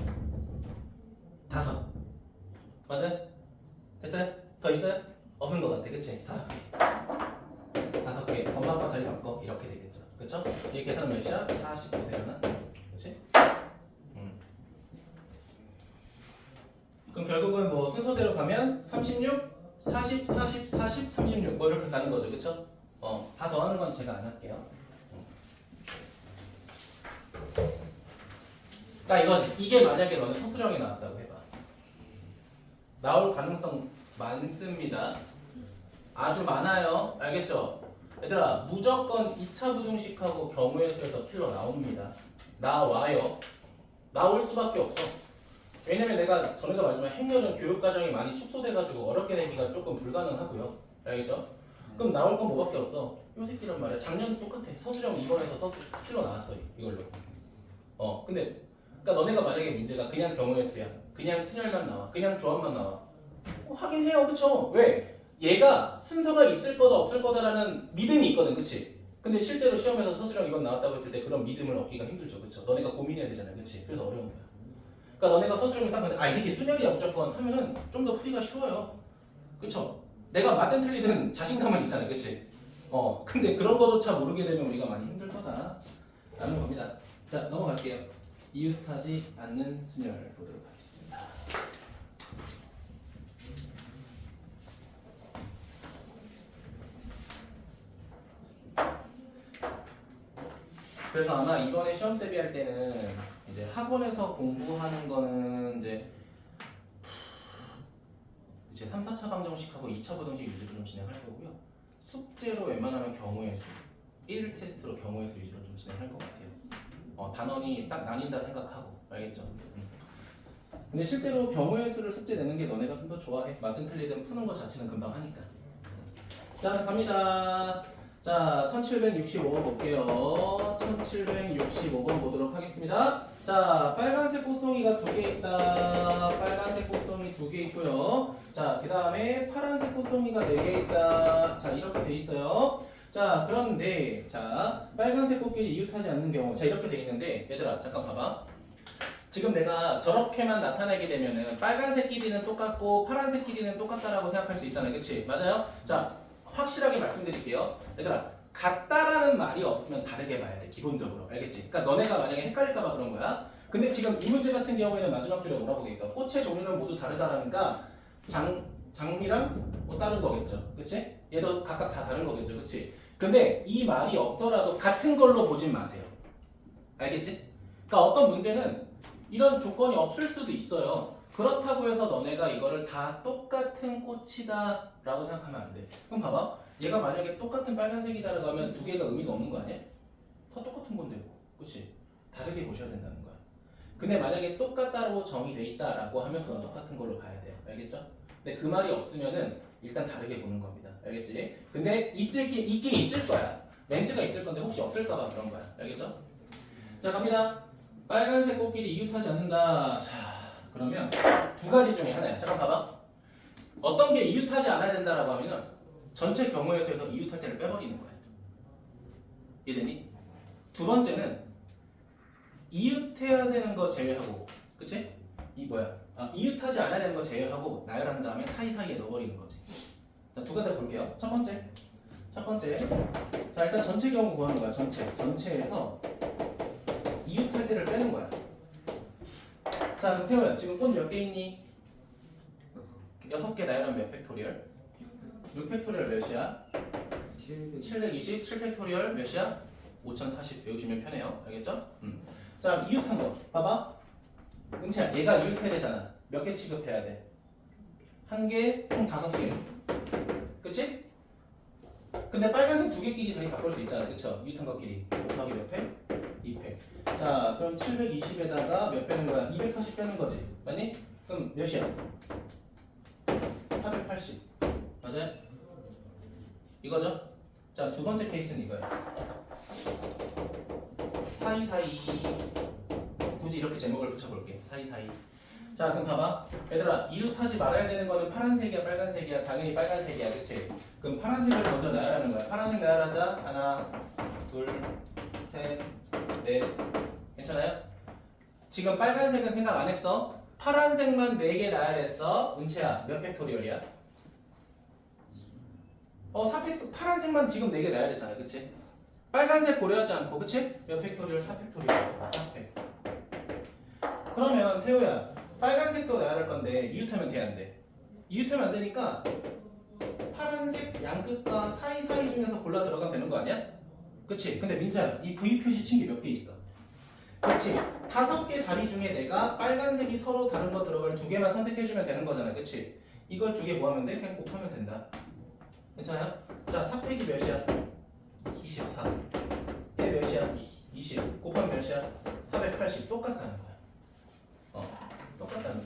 5. 맞아요? 됐어요? 더 있어요? 없는 것 같아. 그치? 5개. 5개. 엄마 아빠 자리 바꿔. 이렇게 되겠죠. 그쵸? 이게 계산은 몇이야? 40이 되려나? 그치? 그럼 결국은 뭐 순서대로 가면 36, 40, 40, 40, 36 뭐 이렇게 가는 거죠. 그쵸? 다 더하는 건 제가 안 할게요. 그러니까 이거지. 이게 만약에 너는 소수령이 나왔다고 해봐. 나올 가능성 많습니다. 아주 많아요. 알겠죠? 얘들아, 무조건 2차 부등식하고 경우의 수에서 킬러 나옵니다. 나와요. 나올 수밖에 없어. 왜냐면 내가 전에도 말했지만 행렬은 교육 과정이 많이 축소돼가지고 어렵게 내기가 조금 불가능하고요. 알겠죠? 그럼 나올 건 뭐밖에 없어? 요 새끼란 말이야. 작년도 똑같아. 서술형 2번에서 필로 나왔어 이걸로. 근데 그러니까 너네가 만약에 문제가 그냥 경우의 수야. 그냥 순열만 나와. 그냥 조합만 나와. 하긴 해요. 그쵸? 왜? 얘가 순서가 있을 거다 없을 거다라는 믿음이 있거든. 그치? 근데 실제로 시험에서 서술형 2번 나왔다고 했을 때 그런 믿음을 얻기가 힘들죠. 그쵸? 너네가 고민해야 되잖아. 그치? 그래서 어려운 거야. 그러니까 너네가 서술형을 딱 보는데 이 새끼 순열이야 무조건 하면은 좀 더 풀이가 쉬워요. 그쵸? 내가 맞든 틀리든 자신감은 있잖아. 그치? 근데 그런 거조차 모르게 되면 우리가 많이 힘들 거다 라는 겁니다. 자, 넘어갈게요. 이웃하지 않는 순열 보도록 하겠습니다. 그래서 아마 이번에 시험 대비할 때는 이제 학원에서 공부하는 거는 이제 3, 4차 방정식하고 2차 부등식 위주로 좀 진행할 거고요. 숙제로 웬만하면 경우의 수 1 테스트로 경우의 수 위주로 좀 진행할 것 같아요. 단원이 딱 나뉜다 생각하고 알겠죠? 근데 실제로 경우의 수를 숙제 내는 게 너네가 좀 더 좋아해. 맞든 틀리든 푸는 것 자체는 금방 하니까. 자, 갑니다. 자, 1765번 볼게요. 1765번 보도록 하겠습니다. 자, 빨간색 꽃송이가 2개 있다. 빨간색 꽃송이 2개 있고요. 자, 그 다음에 파란색 꽃송이가 4개 있다. 자, 이렇게 돼 있어요. 자, 그런데 자, 빨간색 꽃끼리 이웃하지 않는 경우, 자, 이렇게 돼 있는데 얘들아 잠깐 봐봐. 지금 내가 저렇게만 나타내게 되면은 빨간색 끼리는 똑같고 파란색 끼리는 똑같다라고 생각할 수 있잖아요. 그치? 맞아요? 자, 확실하게 말씀드릴게요. 얘들아, 같다라는 말이 없으면 다르게 봐야 돼. 기본적으로. 알겠지? 그러니까 너네가 만약에 헷갈릴까봐 그런 거야. 근데 지금 이 문제 같은 경우에는 마지막 줄에 뭐라고 돼 있어? 꽃의 종류는 모두 다르다라니까 장미랑 뭐 다른 거겠죠. 그치? 얘도 각각 다 다른 거겠죠. 그치? 근데 이 말이 없더라도 같은 걸로 보진 마세요. 알겠지? 그러니까 어떤 문제는 이런 조건이 없을 수도 있어요. 그렇다고 해서 너네가 이거를 다 똑같은 꽃이다 라고 생각하면 안 돼. 그럼 봐봐. 얘가 만약에 똑같은 빨간색이다라고 하면 2개가 의미가 없는 거 아니야? 다 똑같은 건데 뭐. 그치? 다르게 보셔야 된다는 거야. 근데 만약에 똑같다고 정의돼 있다라고 하면 그건 똑같은 걸로 봐야 돼요. 알겠죠? 근데 그 말이 없으면은 일단 다르게 보는 겁니다. 알겠지? 근데 있긴 있을 거야. 멘트가 있을 건데 혹시 없을까봐 그런 거야. 알겠죠? 자, 갑니다. 빨간색 꽃끼리 이웃하지 않는다. 자, 그러면 2가지 중에 하나야. 잠깐 봐봐. 어떤 게 이웃하지 않아야 된다라고 하면은 전체 경우의 수에서 이웃할 때를 빼버리는 거야. 이해되니? 2번째는 이웃해야 되는 거 제외하고, 그치? 이웃하지 않아야 되는 거 제외하고 나열한 다음에 사이사이에 넣어버리는 거지. 자, 2가지 볼게요. 첫 번째. 자, 일단 전체 경우 구하는 거야. 전체에서 이웃할 때를 빼는 거야. 자, 그럼 태호야, 지금 꽃 몇 개 있니? 6개 나열하면 몇 팩토리얼? 6팩토리얼 몇이야? 720, 7팩토리얼 몇이야? 5040 외우시면 편해요. 알겠죠? 자, 이웃한 거 봐봐. 은채야, 얘가 이웃해야 되잖아. 몇 개 취급해야 돼? 1개, 총 5개. 그치? 근데 빨간색 2개끼리 자리 바꿀 수 있잖아. 그쵸? 이웃한 것끼리 곱하기 몇 팩? 2팩. 자, 그럼 720에다가 몇 빼는 거야? 240 빼는 거지. 맞니? 그럼 몇이야? 480. 맞아요? 이거죠? 자, 2번째 케이스는 이거야. 사이사이. 굳이 이렇게 제목을 붙여볼게. 사이사이. 자, 그럼 봐봐. 얘들아, 이웃하지 말아야 되는 거는 파란색이야, 빨간색이야? 당연히 빨간색이야, 그치? 그럼 파란색을 먼저 나열하는 거야. 파란색 나열하자. 하나, 둘, 셋, 넷. 괜찮아요? 지금 빨간색은 생각 안 했어? 파란색만 4개 나열했어. 은채야, 몇 팩토리얼이야? 4팩토리얼. 파란색만 지금 4개 나열했잖아, 그치? 빨간색 고려하지 않고, 그치? 몇 팩토리얼? 4팩토리얼. 4팩. 그러면 태호야, 빨간색도 나열할 건데 이웃하면 돼, 안 돼? 이웃하면 안 되니까 파란색 양끝과 사이사이 중에서 골라 들어가면 되는 거 아니야? 그치? 근데 민서야, 이 V 표시 친 게 몇 개 있어? 그치? 5개 자리 중에 내가 빨간색이 서로 다른 거 들어갈 2개만 선택해주면 되는 거잖아, 그치? 이걸 2개 뭐 하면 돼? 그냥 곱하면 된다. 괜찮아요? 자, 4팩이 몇이야? 24. 얘 몇이야? 20. 곱하면 몇이야? 480. 똑같다는 거야. 똑같다는 거야.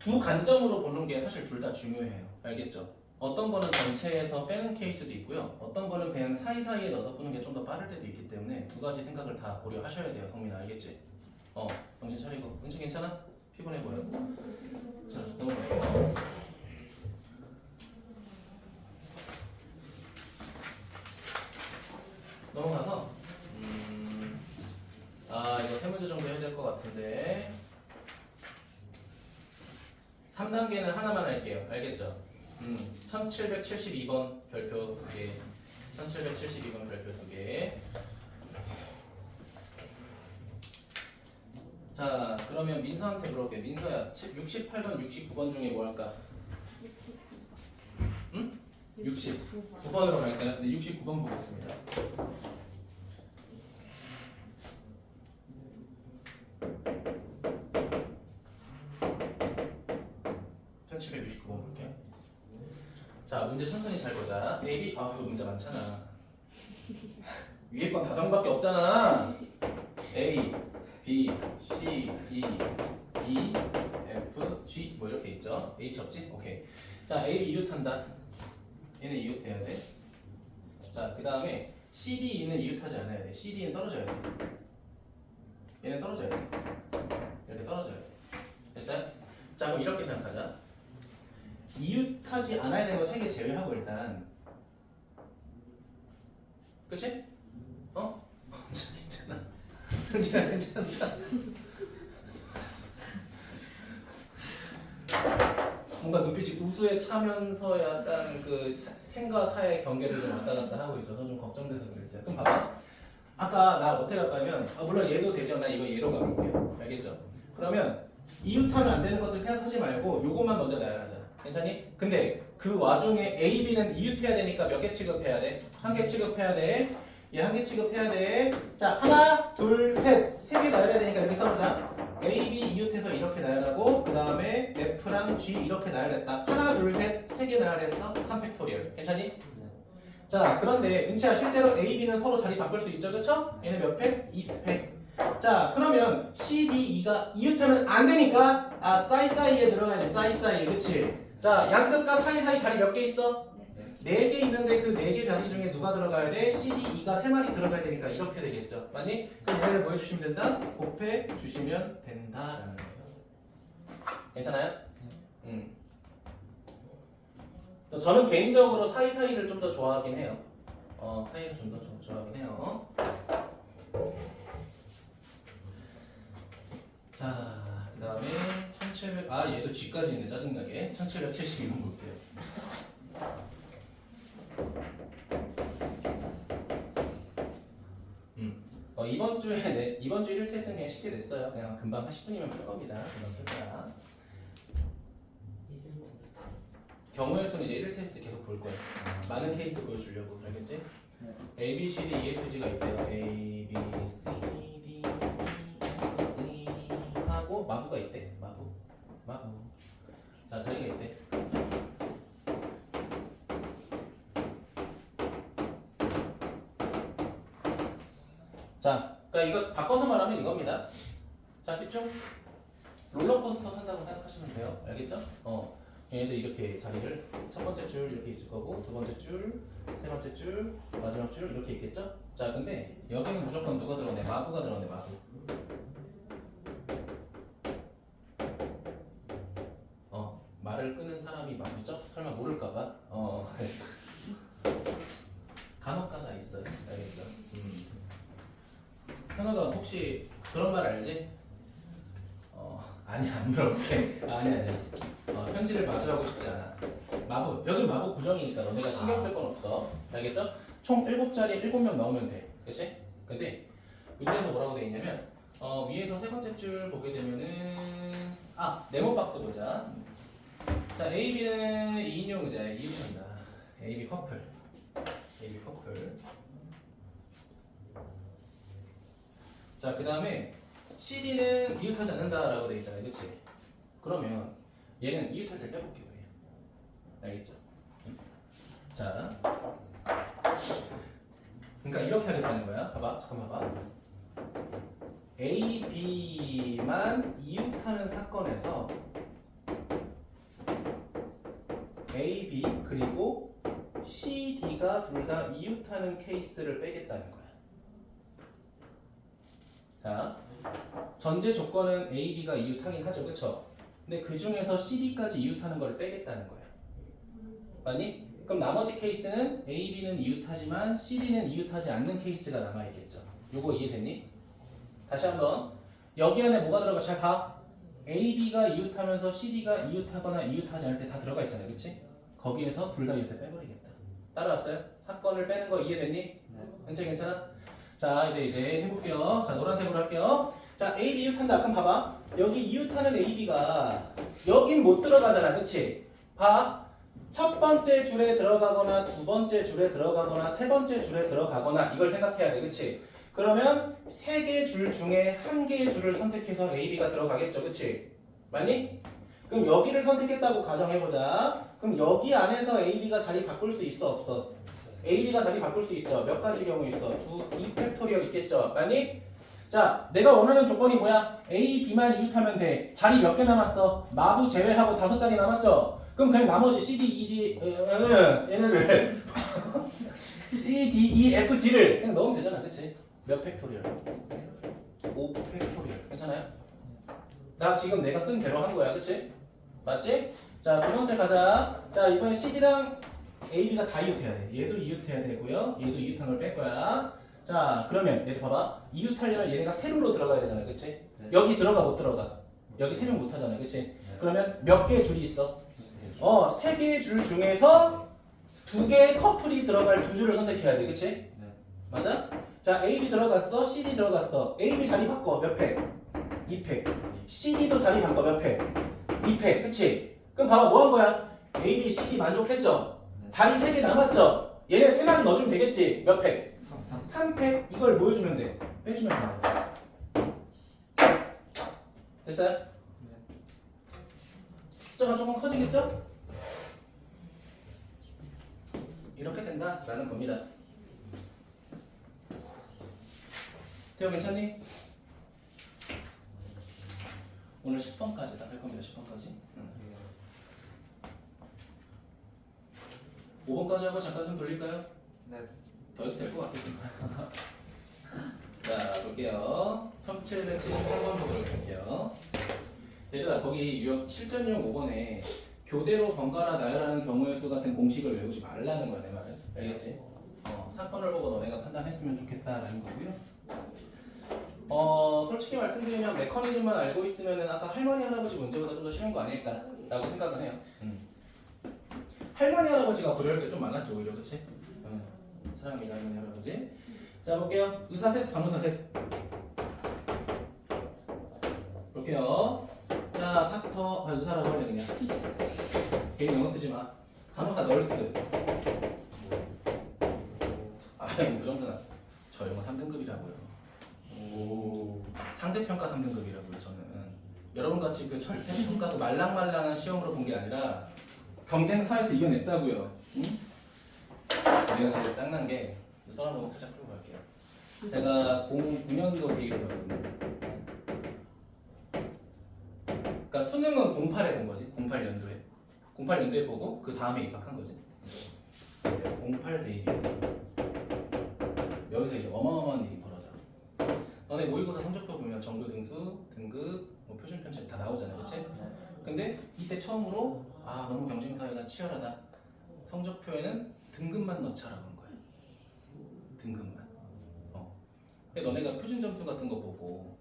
두 관점으로 보는 게 사실 둘 다 중요해요. 알겠죠? 어떤 거는 전체에서 빼는 케이스도 있고요. 어떤 거는 그냥 사이사이에 넣어서 푸는 게 좀 더 빠를 때도 있기 때문에 두 가지 생각을 다 고려하셔야 돼요. 성민아, 알겠지? 정신 차리고. 은채 괜찮아? 피곤해 보여. 자, 넘어갈게요. 넘어가서 이거 세 문제 정도 해야 될 것 같은데 3단계는 하나만 할게요. 알겠죠? 1772번 별표 2개 1772번 별표 2개. 자, 그러면 민서한테 물어볼게. 민서야, 68번, 69번 중에 뭐 할까? 69번. 응? 69번으로 갈까요? 네, 69번 보겠습니다. 볼게요. 자, 문제 천천히 잘 보자. A, B, 그 문제 많잖아. 위에 건 다정밖에 없잖아. A, B, C, D, E, F, G 뭐 이렇게 있죠. H 없지? 오케이. 자, A, B 이웃한다. 얘는 이웃해야 돼. 자, 그 다음에 C, D, E는 이웃하지 않아야 돼. C, D는 떨어져야 돼. 얘는 떨어져야 돼. 이렇게 떨어져야 돼. 됐어요? 자, 그럼 이렇게 생각하자. 이웃하지 않아야 되는 거 3개 제외하고 일단. 그치? 괜찮아. 괜찮다. 뭔가 눈빛이 우수에 차면서 약간 그 생과 사의 경계를 좀 왔다 갔다 하고 있어서 좀 걱정돼서 그랬어요. 그럼 봐봐. 아까 나 어떻게 할까면 물론 얘도 되죠. 나 이거 얘로 가볼게요. 알겠죠? 그러면 이웃하면 안 되는 것들 생각하지 말고 요것만 먼저 나열하자. 괜찮니? 근데 그 와중에 A, B는 이웃해야 되니까 몇 개 취급해야 돼? 한 개 취급해야 돼. 얘 한 개 취급해야 돼. 자, 하나, 둘, 셋. 3개 나열해야 되니까 이렇게 써보자. A, B 이웃해서 이렇게 나열하고 그 다음에 F랑 G 이렇게 나열했다. 하나, 둘, 셋. 3개 나열했어. 3팩토리얼. 괜찮니? 자, 그런데 은채야 실제로 A, B는 서로 자리 바꿀 수 있죠. 그쵸? 얘는 몇 팩? 2팩. 자, 그러면 C, D, E가 이웃하면 안 되니까 사이사이에 들어가야 돼. 사이사이에. 그치? 자, 양끝과 사이사이 자리 몇 개 있어? 4개 있는데 그 4개 자리 중에 누가 들어가야 돼? C, D, E가 3마리 들어가야 되니까 이렇게 되겠죠. 맞니? 그럼 얘를 뭐 해주시면 된다? 곱해 주시면 된다라는 거예요. 괜찮아요? 저는 개인적으로 사이사이를 좀 더 좋아하긴 해요. 사이를 좀 더 좋아하긴 해요. 자, 그 다음에 1700, 얘도 G까지 있네. 짜증나게. 1772번 볼게요. 이번 주 1일 테스트는 그냥 쉽게 냈어요. 그냥 금방 한 10분이면 풀 겁니다. 금방 풀 거야. 경우의 수는 이제 1일 테스트 계속 볼 거예요. 많은 케이스 보여주려고. 알겠지? A, B, C, D, E, F, G가 있대요. A, B, C, D, E, F, G 하고 마부가 있대. 마부. 자, 자리가 있대. 자, 그러니까 이거 바꿔서 말하면 이겁니다. 자, 집중. 롤러코스터 탄다고 생각하시면 돼요. 알겠죠? 얘네들 이렇게 자리를 첫 번째 줄 이렇게 있을 거고 두 번째 줄, 세 번째 줄, 마지막 줄 이렇게 있겠죠? 자, 근데 여기는 무조건 누가 들어오네? 마부가 들어오네. 마부. 말을 끄는 사람이 마부죠? 설마 모를까봐? 간혹가다 있어요. 알겠죠? 현우가 혹시 그런 말 알지? 아니 안 물어볼게. 아니. 현실을 마주하고 싶지 않아. 마부. 여기 마부 고정이니까 너네가 신경 쓸 건 없어. 알겠죠? 총 7자리 7명 넣으면 돼. 그치? 근데 문제에서 뭐라고 돼 있냐면 위에서 세 번째 줄 보게 되면은 네모 박스 보자. 자, A, B는 2인용 의자에 이웃한다. A, B 커플. 자, 그 다음에 CD는 이웃하지 않는다라고 되어 있잖아요. 그치? 그러면 얘는 이웃할 때 빼볼게요. 알겠죠? 자, 그러니까 이렇게 하겠다는 거야. 잠깐 봐봐. A, B만 이웃하는 사건에서 A, B 그리고 C, D가 둘 다 이웃하는 케이스를 빼겠다는 거야. 자, 전제 조건은 A, B가 이웃하긴 하죠, 그쵸? 근데 그 중에서 C, D까지 이웃하는 걸 빼겠다는 거야. 맞니? 그럼 나머지 케이스는 A, B는 이웃하지만 C, D는 이웃하지 않는 케이스가 남아있겠죠. 요거 이해됐니? 다시 한번 여기 안에 뭐가 들어가? 잘 봐. A, B가 이웃하면서 C, D가 이웃하거나 이웃하지 않을 때 다 들어가 있잖아, 그치? 거기에서 둘 다 이웃해 빼버리겠다. 따라왔어요? 사건을 빼는 거 이해됐니? 네. 괜찮아? 자, 이제 해볼게요. 자, 노란색으로 할게요. 자, A, B 이웃한다. 그럼 봐봐. 여기 이웃하는 A, B가 여긴 못 들어가잖아, 그치? 봐. 첫 번째 줄에 들어가거나 두 번째 줄에 들어가거나 세 번째 줄에 들어가거나 이걸 생각해야 돼, 그치? 그러면 세 개 줄 중에 한 개의 줄을 선택해서 A, B가 들어가겠죠, 그치? 맞니? 그럼 여기를 선택했다고 가정해보자. 그럼 여기 안에서 A, B가 자리 바꿀 수 있어, 없어? A, B가 자리 바꿀 수 있죠. 몇 가지 경우 있어? 2팩토리얼 있겠죠, 맞니? 자, 내가 원하는 조건이 뭐야? A, B만 이웃하면 돼. 자리 몇 개 남았어? 마부 제외하고 5자리 남았죠? 그럼 그냥 나머지 C, D, E, G 얘네를 C, D, E, F, G를 그냥 넣으면 되잖아, 그치? 몇 팩토리얼? 5팩토리얼. 괜찮아요? 나 지금 내가 쓴 대로 한 거야, 그치? 맞지? 자, 두 번째 가자. 자, 이번에 CD랑 A, B가 다 이웃해야 돼. 얘도 이웃해야 되고요. 얘도 이웃한 걸 뺄 거야. 자, 그러면 얘들 봐봐. 이웃하려면 얘네가 세로로 들어가야 되잖아, 그치? 네. 여기 들어가 못 들어가? 여기 세 명 못 하잖아, 그치? 네. 그러면 몇 개의 줄이 있어? 세 개의 줄 중에서 두 개의 커플이 들어갈 두 줄을 선택해야 돼, 그치? 네. 맞아? 자, A, B 들어갔어, C, D 들어갔어. A, B 자리 바꿔, 몇 팩? 2팩. C, D도 자리 바꿔, 몇 팩? 2팩, 그치? 그럼 봐봐, 뭐 한 거야? A, B, C, D 만족했죠? 네. 자리 3개 남았죠? 얘네 3마리 넣어주면 되겠지? 몇 팩? 3. 3팩. 이걸 뭐 해주면 돼? 빼주면 돼. 됐어요? 네. 숫자가 조금 커지겠죠? 이렇게 된다라는 겁니다. 태호 괜찮니? 오늘 10번까지 딱 할 겁니다. 10번까지. 5번까지 하고 잠깐 좀 돌릴까요? 네. 더 해도 될 것 같아요. 자, 볼게요. 1773번 보도록 할게요. 얘들아, 거기 유형 실전용 5번에 교대로 번갈아 나열하는 경우의 수 같은 공식을 외우지 말라는 거야, 내 말은. 알겠지? 사건을 보고 너네가 판단했으면 좋겠다라는 거고요. 솔직히 말씀드리면 메커니즘만 알고 있으면은 아까 할머니 할아버지 문제보다 좀 더 쉬운 거 아닐까라고 생각은 해요. 할머니 할아버지가 고려할 게 좀 많았죠, 오히려, 그치? 사랑합니다, 할머니 할아버지. 자, 볼게요. 의사셋, 간호사셋. 볼게요. 자, 닥터, 의사라고 할래 그냥. 괜히 영어 쓰지 마. 간호사, 널스. 이 정도는 저 영어 3등급이라고요. 오. 상대평가 3등급이라고요, 저는. 여러분 같이 그 절대평가도 말랑말랑한 시험으로 본 게 아니라 경쟁사에서 이겨냈다고요. 응? 내가 제일 짱난 게 써놓은 거 살짝 풀고 갈게요. 제가 09년도 대입을 봤거든요. 그러니까 수능은 08에 본 거지. 08년도에. 08년도에 보고 그 다음에 입학한 거지. 08 대입이 있어. 여기서 이제 어마어마한 일이 벌어져. 너네 모의고사 성적표 보면 정교 등수, 등급, 뭐 표준 편차이 다 나오잖아, 그렇지? 근데 이때 처음으로 너무 경쟁 사회가 치열하다. 성적표에는 등급만 넣자라고 한 거야. 등급만. 근데 너네가 표준 점수 같은 거 보고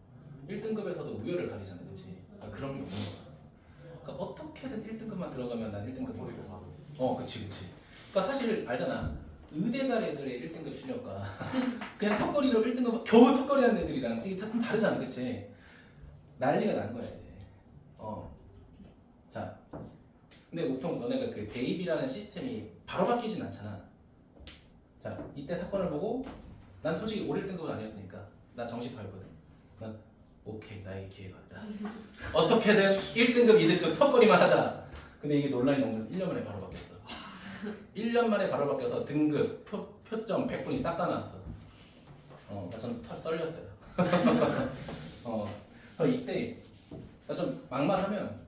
1등급에서도 우열을 가리잖아, 그렇지? 그런 게 없는 거야. 그러니까 어떻게든 1등급만 들어가면 난 1등급 버리고 가. 그치. 그러니까 사실 알잖아. 의대갈 애들의 1등급 실력과 그냥 턱걸이로 1등급 겨우 턱걸이 하는 애들이랑 이게 좀 다르잖아, 그치? 난리가 난 거야 이제. 자, 근데 보통 너네가 그 대입이라는 시스템이 바로 바뀌진 않잖아. 자, 이때 사건을 보고 난 솔직히 올 1등급은 아니었으니까 나 정시파였거든. 난 오케이, 나의 기회가 왔다. 어떻게든 1등급, 2등급 턱걸이만 하자. 근데 이게 논란이 너무 1년 만에 바로 바뀌었어. 1년 만에 바로 바뀌어서 등급, 표점, 100분이 싹 다 나왔어. 전 썰렸어요. 그래서 이때 좀 막말하면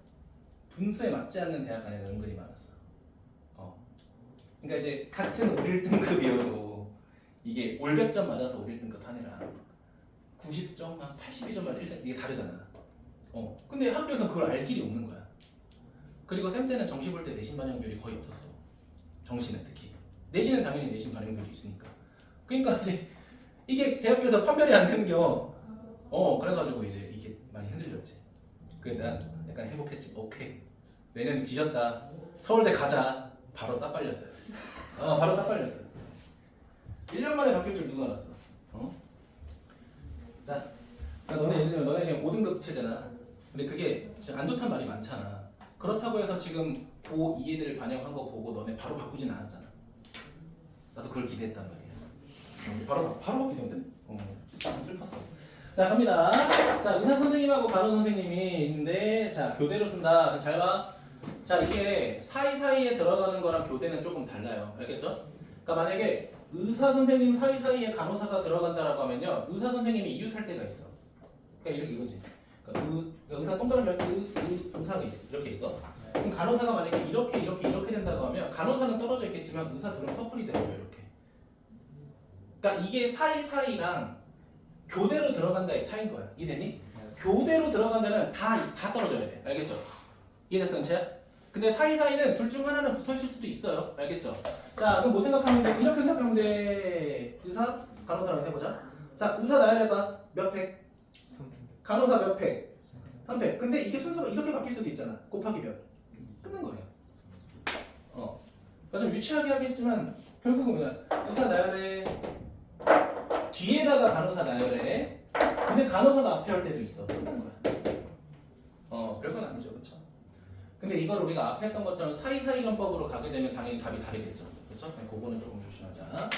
분수에 맞지 않는 대학 간에는 은근히 많았어. 그러니까 이제 같은 5.1등급이어도 이게 올 100점 맞아서 5.1등급 하느라 90점, 82점 맞을 때 이게 다르잖아. 근데 학교에서 그걸 알 길이 없는 거야. 그리고 쌤 때는 정시 볼 때 내신 반영 비율이 거의 없었어. 정시는 특히. 내신은 당연히 내신 반영 비율이 있으니까. 그러니까 이제 이게 대학교에서 판별이 안 되는 그래가지고 이제 이게 많이 흔들렸지. 그래 난 약간 행복했지. 오케이. 내년 뒤졌다. 서울대 가자. 바로 싹 빨렸어요. 바로 싹 빨렸어요. 1년 만에 바뀔 줄 누가 알았어. 자, 그러니까 너네 예를 들면 너네 지금 5등급 체제잖아. 근데 그게 지금 안 좋단 말이 많잖아. 그렇다고 해서 지금 고2 애들 반영한 거 보고 너네 바로 바꾸진 않았잖아. 나도 그걸 기대했단 말이야. 바로 바뀌던데? 좀 슬펐어. 자, 갑니다. 자, 의사 선생님하고 간호 선생님이 있는데, 자, 교대로 쓴다. 잘 봐. 자, 이게 사이사이에 들어가는 거랑 교대는 조금 달라요. 알겠죠? 그러니까 만약에 의사 선생님 사이사이에 간호사가 들어간다라고 하면요, 의사 선생님이 이웃할 때가 있어. 그러니까 이거지. 그러니까 의사 동그라미 의사가 있어. 이렇게 있어. 그럼 간호사가 만약에 이렇게 된다고 하면 간호사는 떨어져 있겠지만 의사 둘은 커플이 되어요. 이렇게. 그러니까 이게 사이사이랑 교대로 들어간다의 차이인 거야. 이해되니? 교대로 들어간다는 다 떨어져야 돼. 알겠죠? 이해됐어, 은채야? 근데 사이사이는 둘 중 하나는 붙어 있을 수도 있어요. 알겠죠? 자, 그럼 뭐 생각하면 돼? 이렇게 생각하면 돼. 의사, 간호사라고 해보자. 자, 의사 나열해봐. 몇 팩? 간호사 몇 팩? 3팩. 근데 이게 순서가 이렇게 바뀔 수도 있잖아. 곱하기 몇? 끝난 거예요. 그러니까 좀 유치하게 하겠지만 결국은 뭐야? 의사 나열해. 뒤에다가 간호사 나열해. 근데 간호사가 앞에 할 때도 있어. 끝난 거야. 별건 아니죠, 그렇죠? 근데 이걸 우리가 앞에 했던 것처럼 사이사이 전법으로 가게 되면 당연히 답이 다르겠죠, 그렇죠? 그거는 조금 조심하자.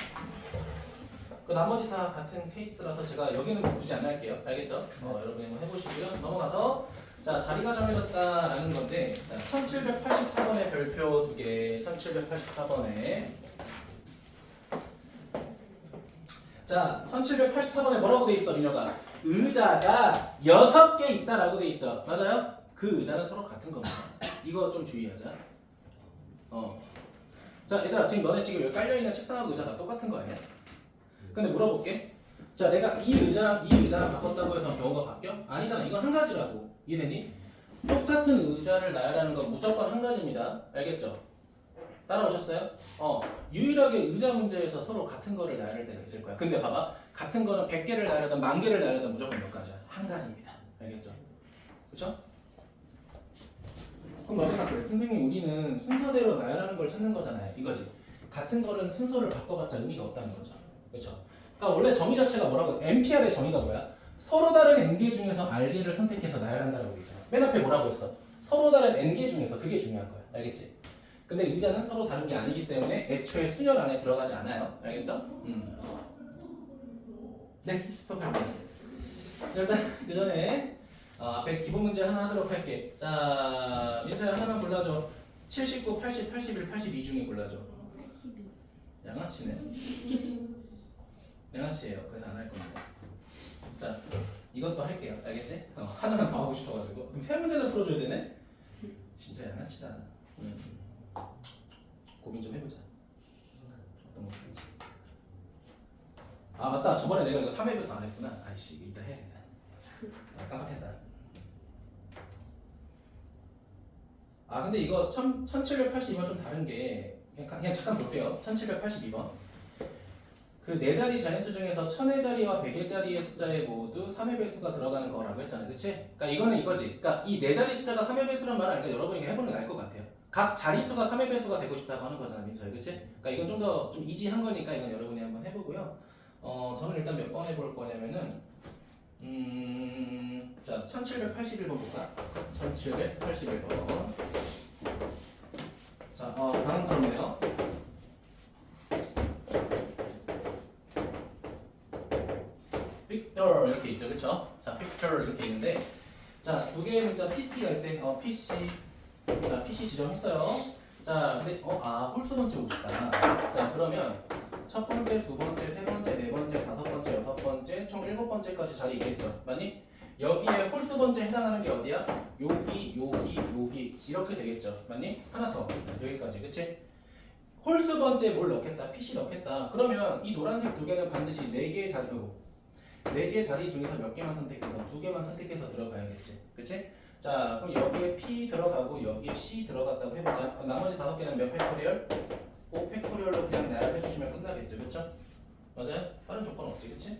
그 나머지 다 같은 케이스라서 제가 여기는 뭐 굳이 안 할게요, 알겠죠? 여러분이 한번 해보시고요. 넘어가서 자 자리가 정해졌다라는 건데, 자, 1784번의 별표 2개, 1784번에. 자, 1784번에 뭐라고 돼 있어, 민혁아? 의자가 6개 있다라고 돼 있죠. 맞아요? 그 의자는 서로 같은 겁니다. 이거 좀 주의하자. 자, 얘들아, 지금 너네 지금 여기 깔려있는 책상하고 의자 다 똑같은 거 아니야? 근데 물어볼게. 자, 내가 이 의자랑 바꿨다고 해서 경우가 바뀌어? 아니잖아. 이건 한 가지라고. 이해되니? 똑같은 의자를 나열하는 건 무조건 한 가지입니다. 알겠죠? 따라오셨어요? 유일하게 의자 문제에서 서로 같은 거를 나열할 때가 있을 거야. 근데 봐봐. 같은 거는 100개를 나열하든 10,000개를 나열하든 무조건 몇 가지야? 한 가지입니다. 알겠죠? 그쵸? 그럼 너네가 그래. 선생님, 우리는 순서대로 나열하는 걸 찾는 거잖아요. 이거지. 같은 거는 순서를 바꿔봤자 의미가 없다는 거죠. 그쵸? 그러니까 원래 정의 자체가 뭐라고, NPR의 정의가 뭐야? 서로 다른 N개 중에서 R개를 선택해서 나열한다라고 했잖아. 맨 앞에 뭐라고 했어? 서로 다른 N개 중에서. 그게 중요한 거야. 알겠지? 근데 의자는 서로 다른 게 아니기 때문에 애초에 수열 안에 들어가지 않아요. 알겠죠? 네, 수업할게요. 일단 그 전에 앞에 기본 문제 하나 하도록 할게. 자, 민서야 하나만 골라줘. 79, 80, 81, 82 중에 골라줘. 82. 양아치네. 양아치예요. 그래서 안 할 겁니다. 자, 이것도 할게요. 알겠지? 하나만 더 하고 싶어가지고. 그럼 세 문제나 풀어줘야 되네? 진짜 양아치다. 고민 좀 해보자. 어떤 거 풀지? 아, 맞다. 저번에 내가 이거 3회에서 안 했구나. 아이씨, 이거 이따 해야겠다. 깜빡했다. 근데 이거 1782번 좀 다른 게, 그냥 잠깐 볼게요. 1782번. 그 4자리 자연수 중에서 1000의 자리와 100의 자리의 숫자에 모두 3의 배수가 들어가는 거라고 했잖아요. 그치? 그러니까 이거는 이거지. 그러니까 이 4자리 숫자가 3의 배수란 말은 그러니까 여러분이 해보는 게 나을 것 같아요. 각 자릿수가 3의 배수가 되고 싶다고 하는 거잖아, 민서야. 그치? 그러니까 이건 좀 더 좀 이지한 거니까 이건 여러분이 한번 해보고요. 저는 일단 몇 번 해볼 거냐면은, 자, 1781번 볼까? 1781번. 자, 다음 그러네요. 픽처 이렇게 있죠, 그쵸? 자, 픽처 이렇게 있는데, 자, 두 개의 문자 PC가 있대. PC. 자, PC 지정했어요. 자, 근데 홀수 번째 오고 싶다. 자, 그러면 첫 번째, 두 번째, 세 번째, 네 번째, 다섯 번째, 여섯 번째, 총 7번째까지 자리 있겠죠, 맞니? 여기에 홀수 번째 해당하는 게 어디야? 여기 이렇게 되겠죠, 맞니? 하나 더 여기까지, 그치? 홀수 번째 뭘 넣겠다? PC 넣겠다. 그러면 이 노란색 두 개는 반드시 4개의 자리고 4개 자리 중에서 몇 개만 선택해서 2개만 선택해서 들어가야겠지. 그치? 자, 그럼 여기에 P 들어가고 여기에 C 들어갔다고 해보자. 그럼 나머지 5개는 몇 팩토리얼? 5팩토리얼로 그냥 나열해 주시면 끝나겠죠. 그쵸? 맞아요? 다른 조건 없지. 그치?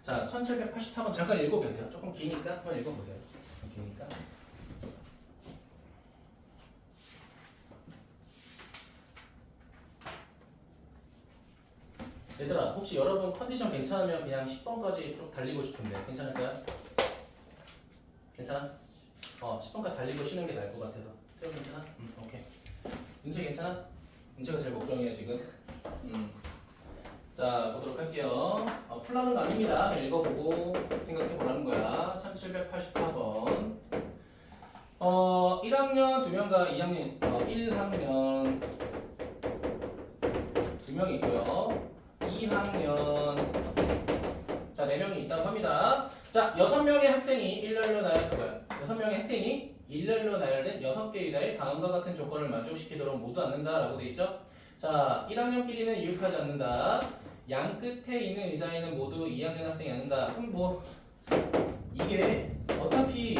자, 1784번 잠깐 읽어보세요. 조금 기니까 한번 읽어보세요. 기니까. 얘들아, 혹시 여러분 컨디션 괜찮으면 그냥 10번까지 쭉 달리고 싶은데 괜찮을까요? 괜찮아? 10번까지 달리고 쉬는 게 나을 것 같아서. 태우 괜찮아? 오케이. 은채 괜찮아? 은채가 제일 걱정이야 지금. 자, 보도록 할게요. 풀라는 거 아닙니다. 그냥 읽어보고 생각해 보라는 거야. 1784번. 1학년 2명과 2학년, 1학년 2명이 있고요. 2학년, 자, 4명이 있다고 합니다. 자, 6명의 학생이 일렬로 나열된 6개의 의자에 다음과 같은 조건을 만족시키도록 모두 앉는다라고 돼 있죠. 자, 1학년끼리는 이륙하지 않는다. 양 끝에 있는 의자에는 모두 2학년 학생이 앉는다. 그럼 뭐 이게 어차피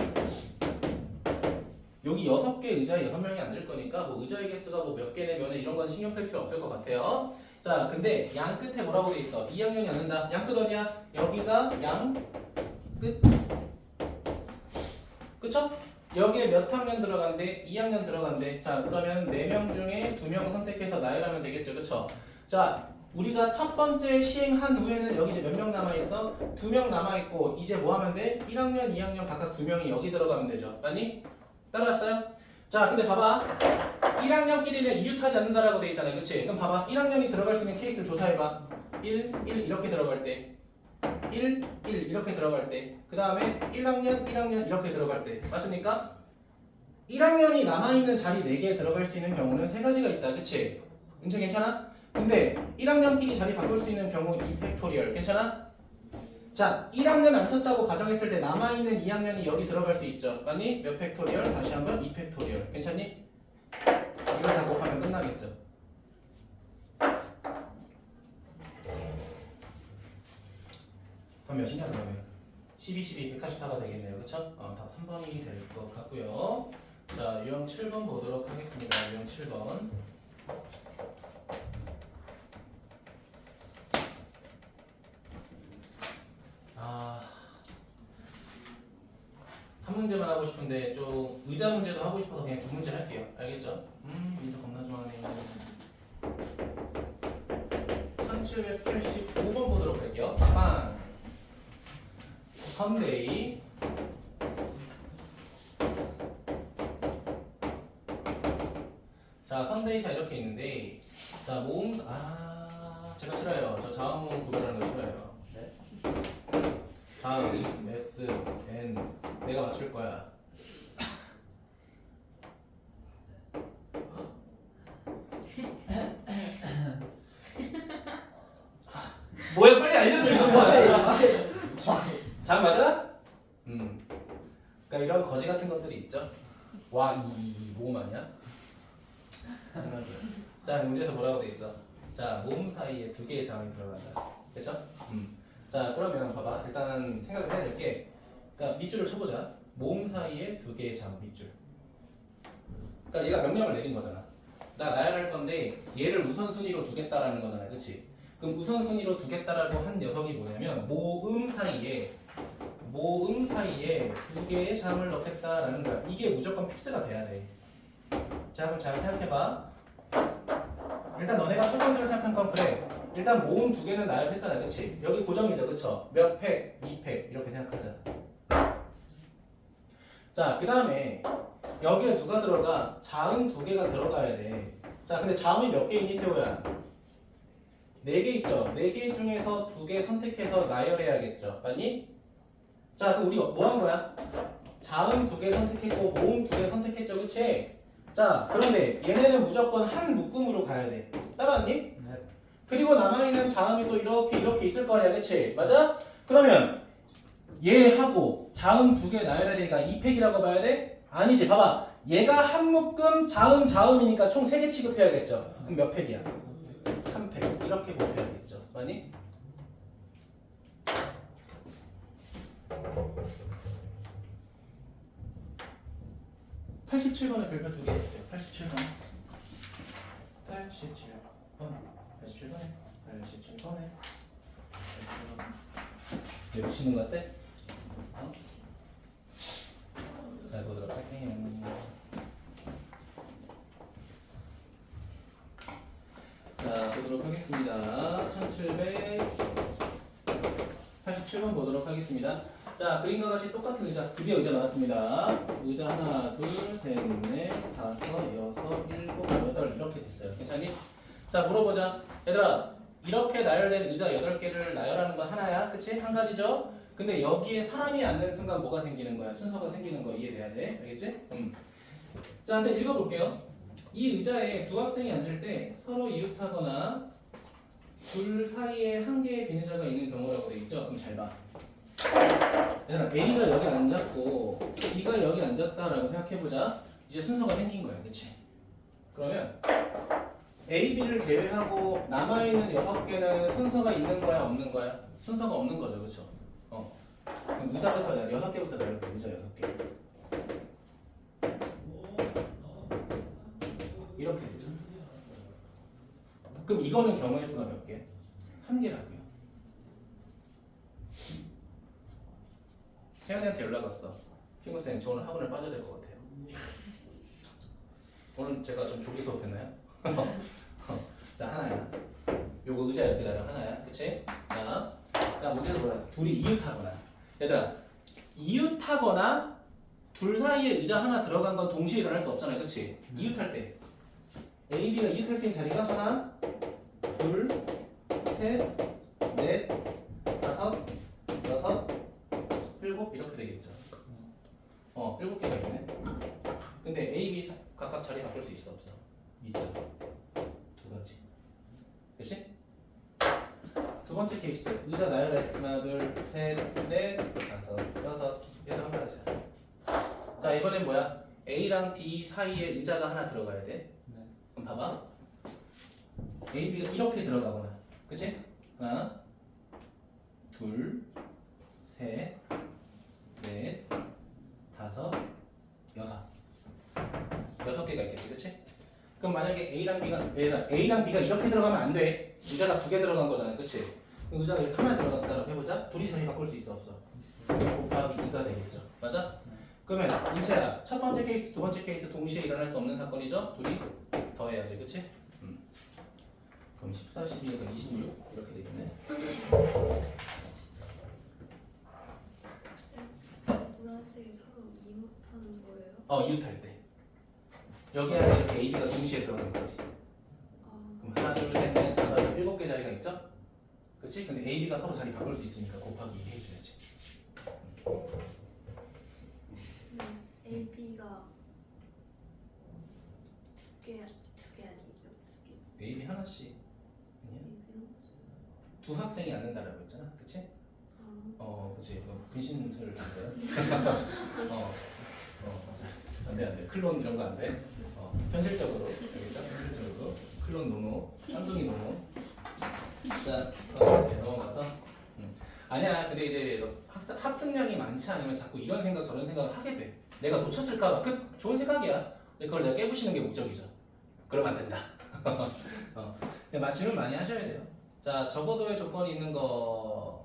여기 6개 의자에 6명이 앉을 거니까 뭐 의자의 개수가 뭐 몇 개 되면 이런 건 신경 쓸 필요 없을 것 같아요. 자, 근데 양 끝에 뭐라고 돼 있어? 2학년이 앉는다. 양 끝 어디야? 여기가 양 끝. 그쵸? 여기에 몇 학년 들어간대? 2학년 들어간대. 자, 그러면 4명 중에 2명 선택해서 나열하면 되겠죠. 그쵸? 자, 우리가 첫 번째 시행한 후에는 여기 이제 몇 명 남아있어? 2명 남아있고 이제 뭐 하면 돼? 1학년, 2학년 각각 2명이 여기 들어가면 되죠. 맞니? 따라왔어요? 자, 근데 봐봐. 1학년끼리는 이웃하지 않는다라고 돼 있잖아요. 그치? 그럼 봐봐. 1학년이 들어갈 수 있는 케이스를 조사해봐. 1, 1 이렇게 들어갈 때 1, 1 이렇게 들어갈 때 그 다음에 1학년, 1학년 이렇게 들어갈 때 맞습니까? 1학년이 남아있는 자리 4개에 들어갈 수 있는 경우는 3가지가 있다. 그치? 은채 괜찮아? 근데 1학년끼리 자리 바꿀 수 있는 경우 2팩토리얼 괜찮아? 자, 1학년 안 쳤다고 가정했을 때 남아있는 2학년이 여기 들어갈 수 있죠. 맞니? 몇 팩토리얼? 다시 한번 2팩토리얼 괜찮니? 이걸 다 곱하면 끝나겠죠. 그럼 몇이냐 그러면? 12, 12, 144가 되겠네요. 그쵸? 답 3번이 될 것 같고요. 자, 유형 7번 보도록 하겠습니다. 유형 7번. 한 문제만 하고 싶은데 좀 의자 문제도 하고 싶어서 그냥 2문제 할게요. 알겠죠? 문제 겁나 좋아하네. 1785번 보도록 할게요. 빵. 선데이. 자, 선데이 자 이렇게 있는데 자, 모음 제가 싫어요. 저 자음 모음 구별하는 거 싫어요. 네? 자음, S, N 내가 맞출 거야. 뭐야 빨리 알려줘 이거 뭐야? 자 맞아? 그러니까 이런 거지 같은 것들이 있죠. 와 이 모음 아니야? 자 문제에서 뭐라고 돼 있어? 자 모음 사이에 2개의 자음이 들어간다. 그렇죠? 자 그러면 봐봐 일단 생각을 해야 될 게 그러니까 밑줄을 쳐보자. 모음 사이에 2개의 자음 밑줄. 그러니까 얘가 명령을 내린 거잖아. 나 나열할 건데 얘를 우선순위로 두겠다라는 거잖아. 그치? 그럼 우선순위로 두겠다라고 한 녀석이 뭐냐면 모음 사이에 2개의 자음을 넣겠다라는 거야. 이게 무조건 픽스가 돼야 돼. 자 그럼 잘 생각해봐. 일단 너네가 첫 번째로 생각한 건 그래. 일단 모음 2개는 나열했잖아. 그치? 여기 고정이죠. 그쵸? 몇 팩? 2팩 이렇게 생각하자. 자 그 다음에 여기에 누가 들어가? 자음 2개가 들어가야 돼. 자 근데 자음이 몇 개 있니 태호야? 4개 있죠? 4개 중에서 2개 선택해서 나열해야겠죠? 맞니? 자 그럼 우리 뭐 한 거야? 자음 2개 선택했고 모음 2개 선택했죠? 그치? 자 그런데 얘네는 무조건 한 묶음으로 가야 돼. 따라왔니? 네. 그리고 남아있는 자음이 또 이렇게 있을 거야. 그치? 맞아? 그러면 얘하고 자음 두 개 나열해야 되니까 2팩이라고 봐야 돼? 아니지. 봐봐. 얘가 한 묶음 자음이니까 총 3개 취급해야겠죠. 그럼 몇 팩이야? 3팩. 이렇게 곱해야겠죠. 맞니? (87번에) 별표 2개 있어요. 87번. 87번에 왜 치는 것 같아? 어? 잘 보도록 할게요. 자, 보도록 하겠습니다. 1787번 보도록 하겠습니다. 자, 그림과 같이 똑같은 의자, 드디어 의자 나왔습니다. 의자 하나, 둘, 셋, 넷, 다섯, 여섯, 일곱, 여덟 이렇게 됐어요. 괜찮니? 자, 물어보자. 얘들아, 이렇게 나열된 의자 8개를 나열하는 건 하나야. 그치? 한 가지죠? 근데 여기에 사람이 앉는 순간 뭐가 생기는 거야? 순서가 생기는 거 이해돼야 돼. 알겠지? 자, 한번 읽어볼게요. 이 의자에 두 학생이 앉을 때 서로 이웃하거나 둘 사이에 한 개의 빈 의자가 있는 경우라고 돼 있죠? 그럼 잘 봐. 얘들아, A가 여기 앉았고 B가 여기 앉았다라고 생각해보자. 이제 순서가 생긴 거야. 그치? 그러면 A, B를 제외하고 남아있는 6개는 순서가 있는 거야? 없는 거야? 순서가 없는 거죠. 그쵸? 그럼 의자부터 6개부터 나열할게. 의자 6개. 이렇게 되죠. 그럼 이거는 경우의 수가 몇 개? 1개라고요. 혜연이한테 연락 왔어. 핑구쌤, 저 오늘 학원을 빠져야 될 것 같아요. 오늘 제가 좀 조기 수업했나요? 자, 하나야. 요거 의자 이렇게 나려 하나야. 그치? 자, 문제도 뭐야? 둘이 이웃하거나. 얘들아, 이웃하거나 둘 사이에 의자 하나 들어간 건 동시에 일어날 수 없잖아요. 그치? 이웃할 때 A, B가 이웃할 수 있는 자리가 하나, 둘, 셋, 넷, 다섯, 여섯, 일곱 이렇게 되겠죠. 7개가 있네. 근데 A, B 각각 자리 바꿀 수 있어 없어? 있죠. 두 가지. 그치? 두 번째 케이스. 의자 나열해. 하나, 둘, 셋, 넷, 다섯, 여섯. 얘도 한 가지야. 자, 이번엔 뭐야? A랑 B 사이에 의자가 하나 들어가야 돼. 그럼 봐봐. A, B가 이렇게 들어가거나. 그치? 하나, 둘, 셋, 넷, 다섯, 여섯. 6개가 있겠지, 그치? 그럼 만약에 A랑 B가 이렇게 들어가면 안 돼. 의자가 2개 들어간 거잖아, 그치? 그럼 의자가 이렇게 하나 들어갔다고 해보자. 둘이 자리 바꿀 수 있어, 없어? 곱하기 2가 되겠죠, 맞아? 그러면 인체야, 첫 번째 케이스, 두 번째 케이스 동시에 일어날 수 없는 사건이죠? 둘이 더해야지, 그치? 그럼 14, 12, 26 이렇게 되겠네. 보라색이 서로 이웃하는 거예요? 이웃할 때. 여기 안에 이렇게 A, B가 동시에 들어가는 거지. 그럼 하나, 둘, 셋, 넷, 다섯, 7개 자리가 있죠? 그치? 근데 A, B가 서로 자리 바꿀 수 있으니까 곱하기 2 해줘야지. A, B가 두 개 아니죠? A, B 하나씩. 아니야? 두 학생이 앉는다라고 했잖아. 그치? 그치. 분신술 안 돼요? 맞아. 안 돼. 클론 이런 거 안 돼. 현실적으로. 알겠죠? 현실적으로. 클론 노노. 쌍둥이 노노. 자, 넘어가서. 아니야. 근데 이제 학습량이 많지 않으면 자꾸 이런 생각 저런 생각을 하게 돼. 내가 놓쳤을까봐. 좋은 생각이야. 근데 그걸 내가 깨부시는 게 목적이죠. 그러면 안 된다. 맞춤을 많이 하셔야 돼요. 자, 적어도의 조건이 있는 거.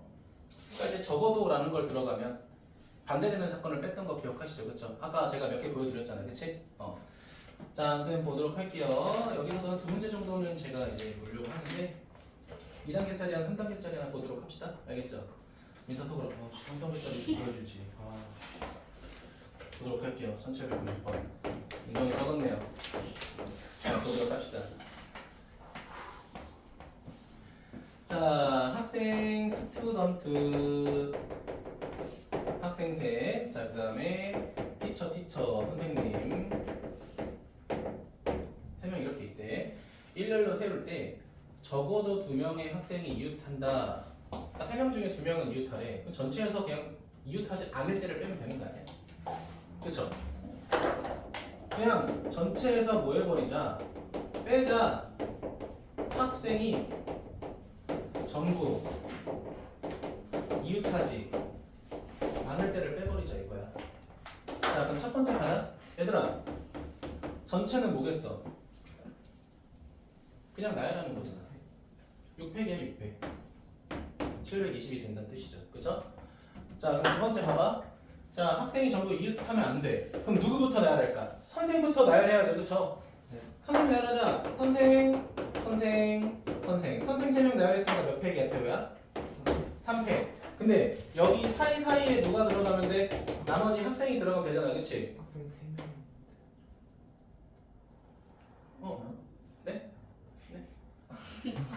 그러니까 이제 적어도라는 걸 들어가면 반대되는 사건을 뺐던 거 기억하시죠? 그쵸? 아까 제가 몇 개 보여드렸잖아요. 그치? 자, 아무튼 보도록 할게요. 여기서도 두 문제 정도는 제가 이제 보려고 하는데 2단계짜리랑 3단계짜리 보도록 합시다. 알겠죠? 민서도 그렇고 3단계짜리 보여주지. 보도록 할게요. 1796번. 인정이 적었네요. 자, 보도록 합시다. 자, 학생 스튜던트 학생세. 자, 그 다음에 티처 선생님. 3명 이렇게 있대. 일렬로 세울 때 적어도 2명의 학생이 이웃한다. 3명 중에 2명은 이웃하래. 그럼 전체에서 그냥 이웃하지 않을 때를 빼면 되는 거 아니야? 그쵸? 그냥 전체에서 뭐 해버리자. 빼자. 학생이 전부 이웃하지 않을 때를 빼버리자 이거야. 자, 그럼 첫 번째 하나. 얘들아, 전체는 뭐겠어? 그냥 나열하는 거잖아. 6팩이야 6팩. 720이 된다는 뜻이죠. 그죠? 자, 그럼 두 번째 봐봐. 자, 학생이 전부 이웃하면 안 돼. 그럼 누구부터 나열할까? 선생부터 나열해야죠. 그쵸? 선생 나열하자. 선생 3명 나열했으니까 몇 팩이야, 태호야? 3팩. 근데 여기 사이사이에 누가 들어가면 돼? 나머지 학생이 들어가면 되잖아. 그치? 학생 3명. 네?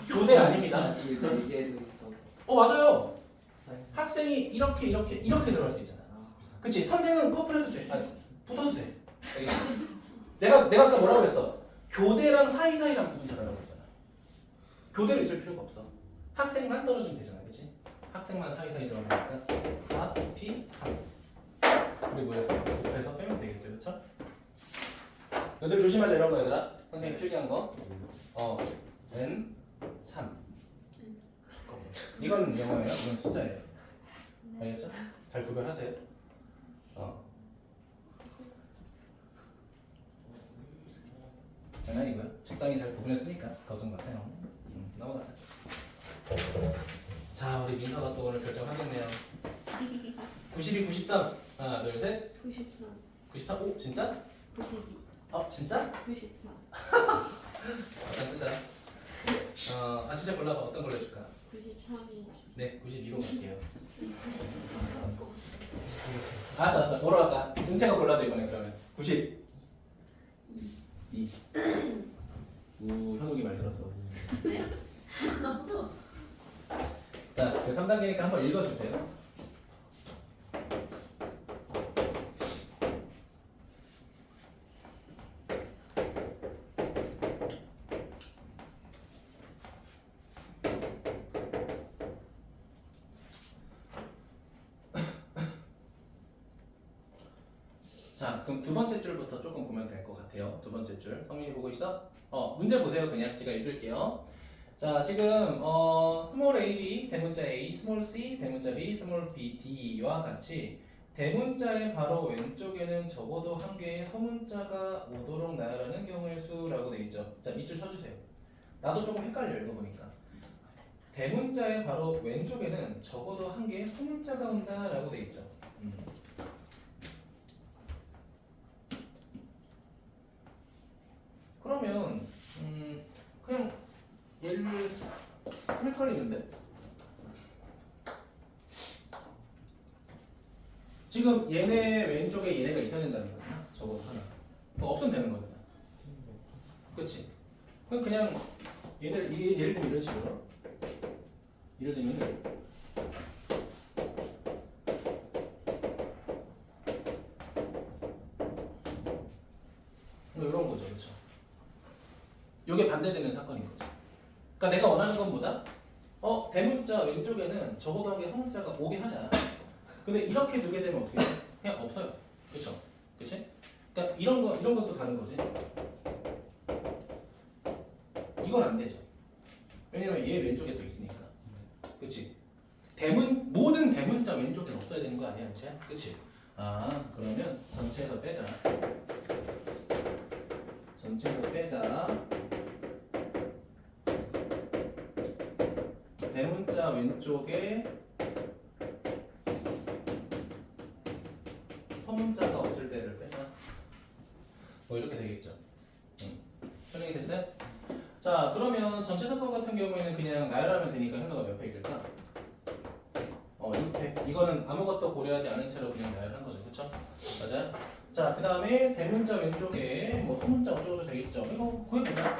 교대 아닙니다. 이게 얘도 있어서. 맞아요. 사이. 학생이 이렇게 들어갈 수 있잖아. 그치? 선생은 커플해도 돼. 아니, 붙어도 돼. 알겠지? 내가 아까 뭐라고 그랬어? 교대랑 사이사이랑 부분 잘하라고 했잖아. 교대로 있을 필요가 없어. 학생만 떨어지면 되잖아. 그치? 학생만 사이사이 들어가니까 4, P, 3 우리 뭐해서? 곱해서 빼면 되겠죠. 그쵸? 너희들 조심하자 이런 거 얘들아. 선생님 필기한 거. N 3 이건 영어예요. 이건 숫자예요. 알겠죠? 잘 구별하세요. 장난이고요. 적당히 잘 구분했으니까 걱정 마세요. 넘어가자. 자, 우리 민서가 또 오늘 결정하겠네요. 92, 93. 하나, 둘, 셋. 93, 93. 오, 진짜? 92, 진짜? 94, 자, 뜨자. 진짜 골라봐. 어떤 걸로 해줄까? 93이 네, 92로 갈게요. 90일 것 알았어. 뭐로 할까? 은채가 골라줘 이번에 그러면. 92. 현욱이 말 들었어. 자, 3단계니까 한번 읽어주세요. 자, 그럼 두 번째 줄부터 조금 보면 될 것 같아요. 두 번째 줄. 성민이 보고 있어? 문제 보세요. 그냥 제가 읽을게요. 자, 지금 스몰 a, b 대문자 a, 스몰 c 대문자 b, 스몰 b, d와 같이 대문자의 바로 왼쪽에는 적어도 한 개의 소문자가 오도록 나열하는 경우의 수라고 되어 있죠. 자, 밑줄 쳐주세요. 나도 조금 헷갈려 읽어보니까. 대문자의 바로 왼쪽에는 적어도 한 개의 소문자가 온다라고 되어 있죠. 그러면 그냥 얘를 헷갈리는데 지금 얘네 왼쪽에 얘네가 있어야 된다는 거잖아. 적어도 하나. 없으면 되는 거잖아. 그렇지? 그냥 얘들 예를 들면 이런 식으로 예를 들면은 이런 거죠, 그렇죠? 이게 반대되는 사건인 거죠. 그러니까 내가 원하는 건 뭐다? 대문자 왼쪽에는 적어도 한 개 소문자가 오게 하자. 근데 이렇게 두게 되면 어떻게 돼? 그냥 없어요. 그렇죠? 그렇지? 그러니까 이런 것도 다른 거지. 이건 안 되죠. 왜냐면 얘 왼쪽에 또 있으니까. 그렇지? 모든 대문자 왼쪽에는 없어야 되는 거 아니야, 은채야? 그렇지? 그러면 전체에서 빼자. 대문자 왼쪽에 소문자가 없을 때를 빼자. 뭐 이렇게 되겠죠. 설명이 됐어요? 자, 그러면 전체 사건 같은 경우에는 그냥 나열하면 되니까 현우가 몇 팩일까? 6팩. 이거는 아무것도 고려하지 않은 채로 그냥 나열한 거죠. 그쵸? 맞아요? 자, 그 다음에 대문자 왼쪽에 뭐 소문자 어쩌고저쩌고 되겠죠. 이거 구해보자.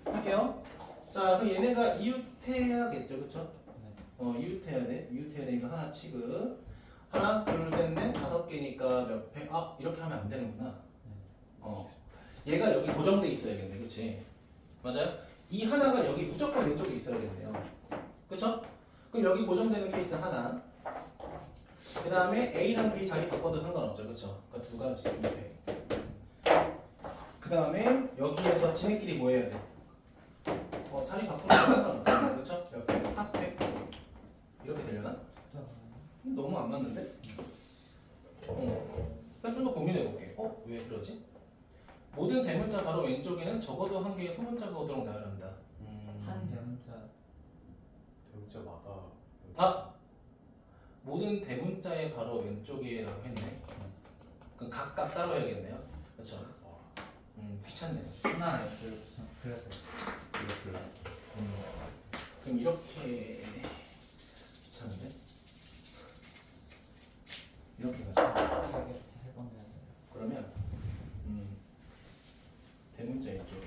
할게요. 자, 그럼 얘네가 이웃해야겠죠. 그쵸? 이웃해야 돼. 이웃해야 되니까 하나 취급. 하나, 둘, 셋, 넷, 5개니까 몇 팩? 이렇게 하면 안 되는구나. 얘가 여기 고정돼 있어야겠네. 그치? 맞아요? 이 하나가 여기 무조건 왼쪽에 있어야겠네요. 그쵸? 그럼 여기 고정되는 케이스 하나. 그 다음에 A랑 B 자리 바꿔도 상관없죠. 그쵸? 그러니까 두 가지 200. 그 다음에 여기에서 지네끼리 뭐 해야 돼? 자리 바꾸는 거 상관없죠. 그쵸? 몇 백? 400. 이렇게 되려나? 너무 안 맞는데? 일단 좀 더 고민해볼게. 왜 그러지? 모든 대문자 바로 왼쪽에는 적어도 한 개의 소문자가 오도록 나열한다. 한 대문자 대문자마다 모든 대문자의 바로 왼쪽이라고 했네. 그럼 각각 따로 해야겠네요. 그렇죠? 귀찮네요. 하나 그래서 이렇게 그럼 이렇게 귀찮은데? 이렇게 가자. 세번 해야 돼. 그러면 대문자 왼쪽에.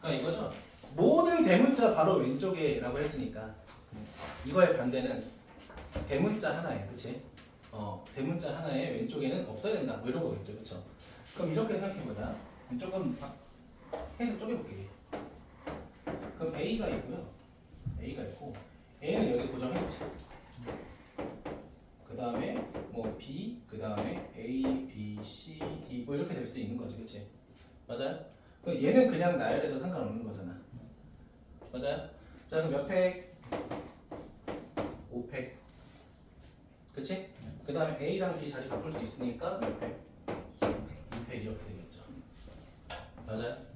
그러니까 이거죠. 모든 대문자 바로 왼쪽에라고 했으니까 이거의 반대는 대문자 하나에, 그치? 대문자 하나에 왼쪽에는 없어야 된다. 뭐 이런 거겠죠, 그쵸? 그럼 이렇게 생각해보자. 조금 해서 쪼개볼게. 그럼 A가 있고요. A가 있고 A는 여기 고정해놓자. 그 다음에 뭐 B, 그 다음에 A, B, C, D 뭐 이렇게 될 수도 있는 거지, 그치? 맞아요? 그럼 얘는 그냥 나열해도 상관없는 거잖아. 맞아요? 자 그럼 몇 팩? 5팩. 그치? 그 다음에 A랑 B 자리 바꿀 수 있으니까 몇 팩? 2팩 이렇게 되겠죠. 맞아요?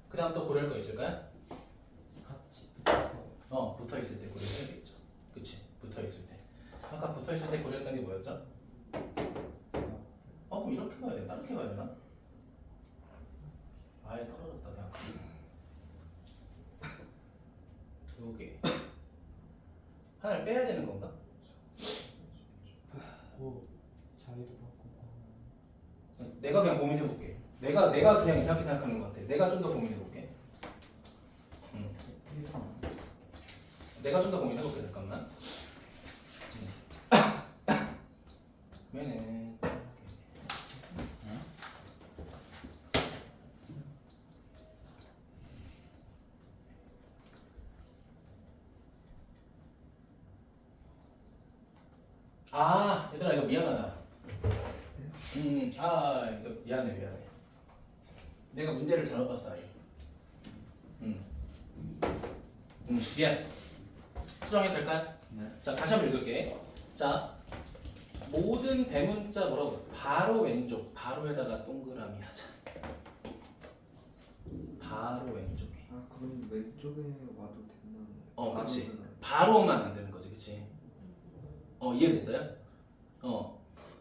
그 다음 또 고려할 거 있을까요? 같이 붙여서 붙어있을 때 고려해야겠죠. 그치? 붙어있을 때. 아까 붙어있을 때 고려했던 게 뭐였죠? 그럼 이렇게 가야 되나? 이렇게 가야 되나? 아예 떨어졌다 생각. 두 개. 하나를 빼야 되는 건가? 붙고 자리도 바꾸고 내가 그냥 고민해볼게. 내가 그냥 이상하게 생각하는 것 같아. 내가 좀 더 고민해볼게. 내가 좀 더 고민해볼게. 잠깐만. 그러면은 얘들아 이거 미안하다. 이거 미안해. 내가 문제를 잘못 봤어 아예. 미안. 수정해도 될까요? 네. 자 다시 한번 읽을게. 자 모든 대문자 뭐라고? 바로 왼쪽. 바로에다가 동그라미 하자. 바로 왼쪽에. 그럼 왼쪽에 와도 된다는 그치. 바로만 안 되는 거지, 그치? 이해됐어요?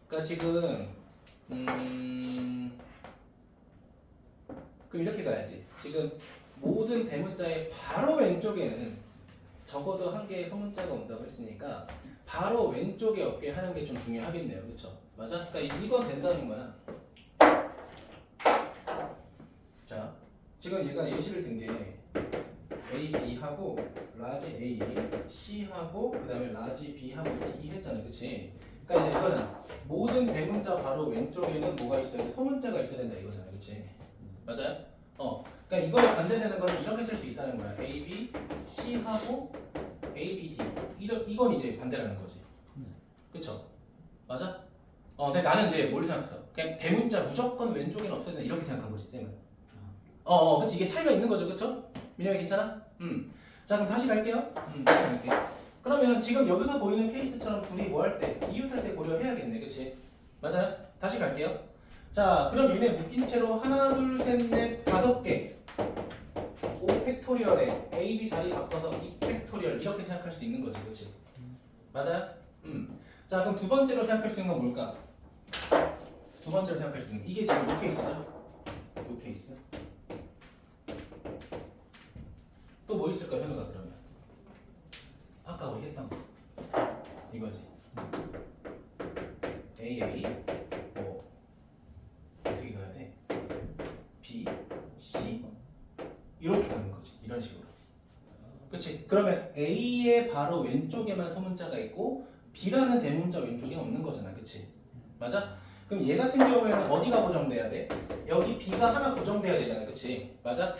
그러니까 지금 그럼 이렇게 가야지. 지금 모든 대문자의 바로 왼쪽에는 적어도 한 개의 소문자가 온다고 했으니까 바로 왼쪽에 없게 하는 게 좀 중요하겠네요, 그렇죠? 맞아? 그러니까 이건 된다는 거야. 자, 지금 얘가 예시를 든 게 A, B하고 라지 A, C하고 그 다음에 라지 B하고 D 했잖아, 그치? 그러니까 이제 이거잖아. 모든 대문자 바로 왼쪽에는 뭐가 있어야 돼? 소문자가 있어야 된다 이거잖아, 그치? 맞아요? 그러니까 이거에 반대되는 거는 이렇게 쓸 수 있다는 거야. A, B, C하고 A, B, D. 이건 이제 반대라는 거지. 그쵸? 맞아? 근데 나는 이제 뭘 생각했어? 그냥 대문자 무조건 왼쪽에는 없어야 된다 이렇게 생각한 거지, 쌤은. 그치? 이게 차이가 있는 거죠, 그쵸? 민영이 괜찮아? 자, 그럼 다시 갈게요. 다시 갈게. 그러면 지금 여기서 보이는 케이스처럼 둘이 뭐 할 때, 이웃할 때 고려해야겠네, 그치? 맞아요? 다시 갈게요. 자, 그럼 얘네 묶인 채로 하나, 둘, 셋, 넷, 5개. 5팩토리얼에 A, B 자리 바꿔서 2팩토리얼 이렇게 생각할 수 있는 거지, 그치? 맞아요? 자, 그럼 두 번째로 생각할 수 있는 건 뭘까? 두 번째로 생각할 수 있는 이게 지금 이 케이스죠? 이 케이스. 또 뭐 있을까, 현우가 그러면? 아까 우리 했던 거. 이거지. A, 뭐 어떻게 가야 돼? B, C 이렇게 가는 거지. 이런 식으로. 그치? 그러면 A의 바로 왼쪽에만 소문자가 있고 B라는 대문자 왼쪽에 없는 거잖아, 그치? 맞아? 그럼 얘 같은 경우에는 어디가 고정돼야 돼? 여기 B가 하나 고정돼야 되잖아, 그치? 맞아?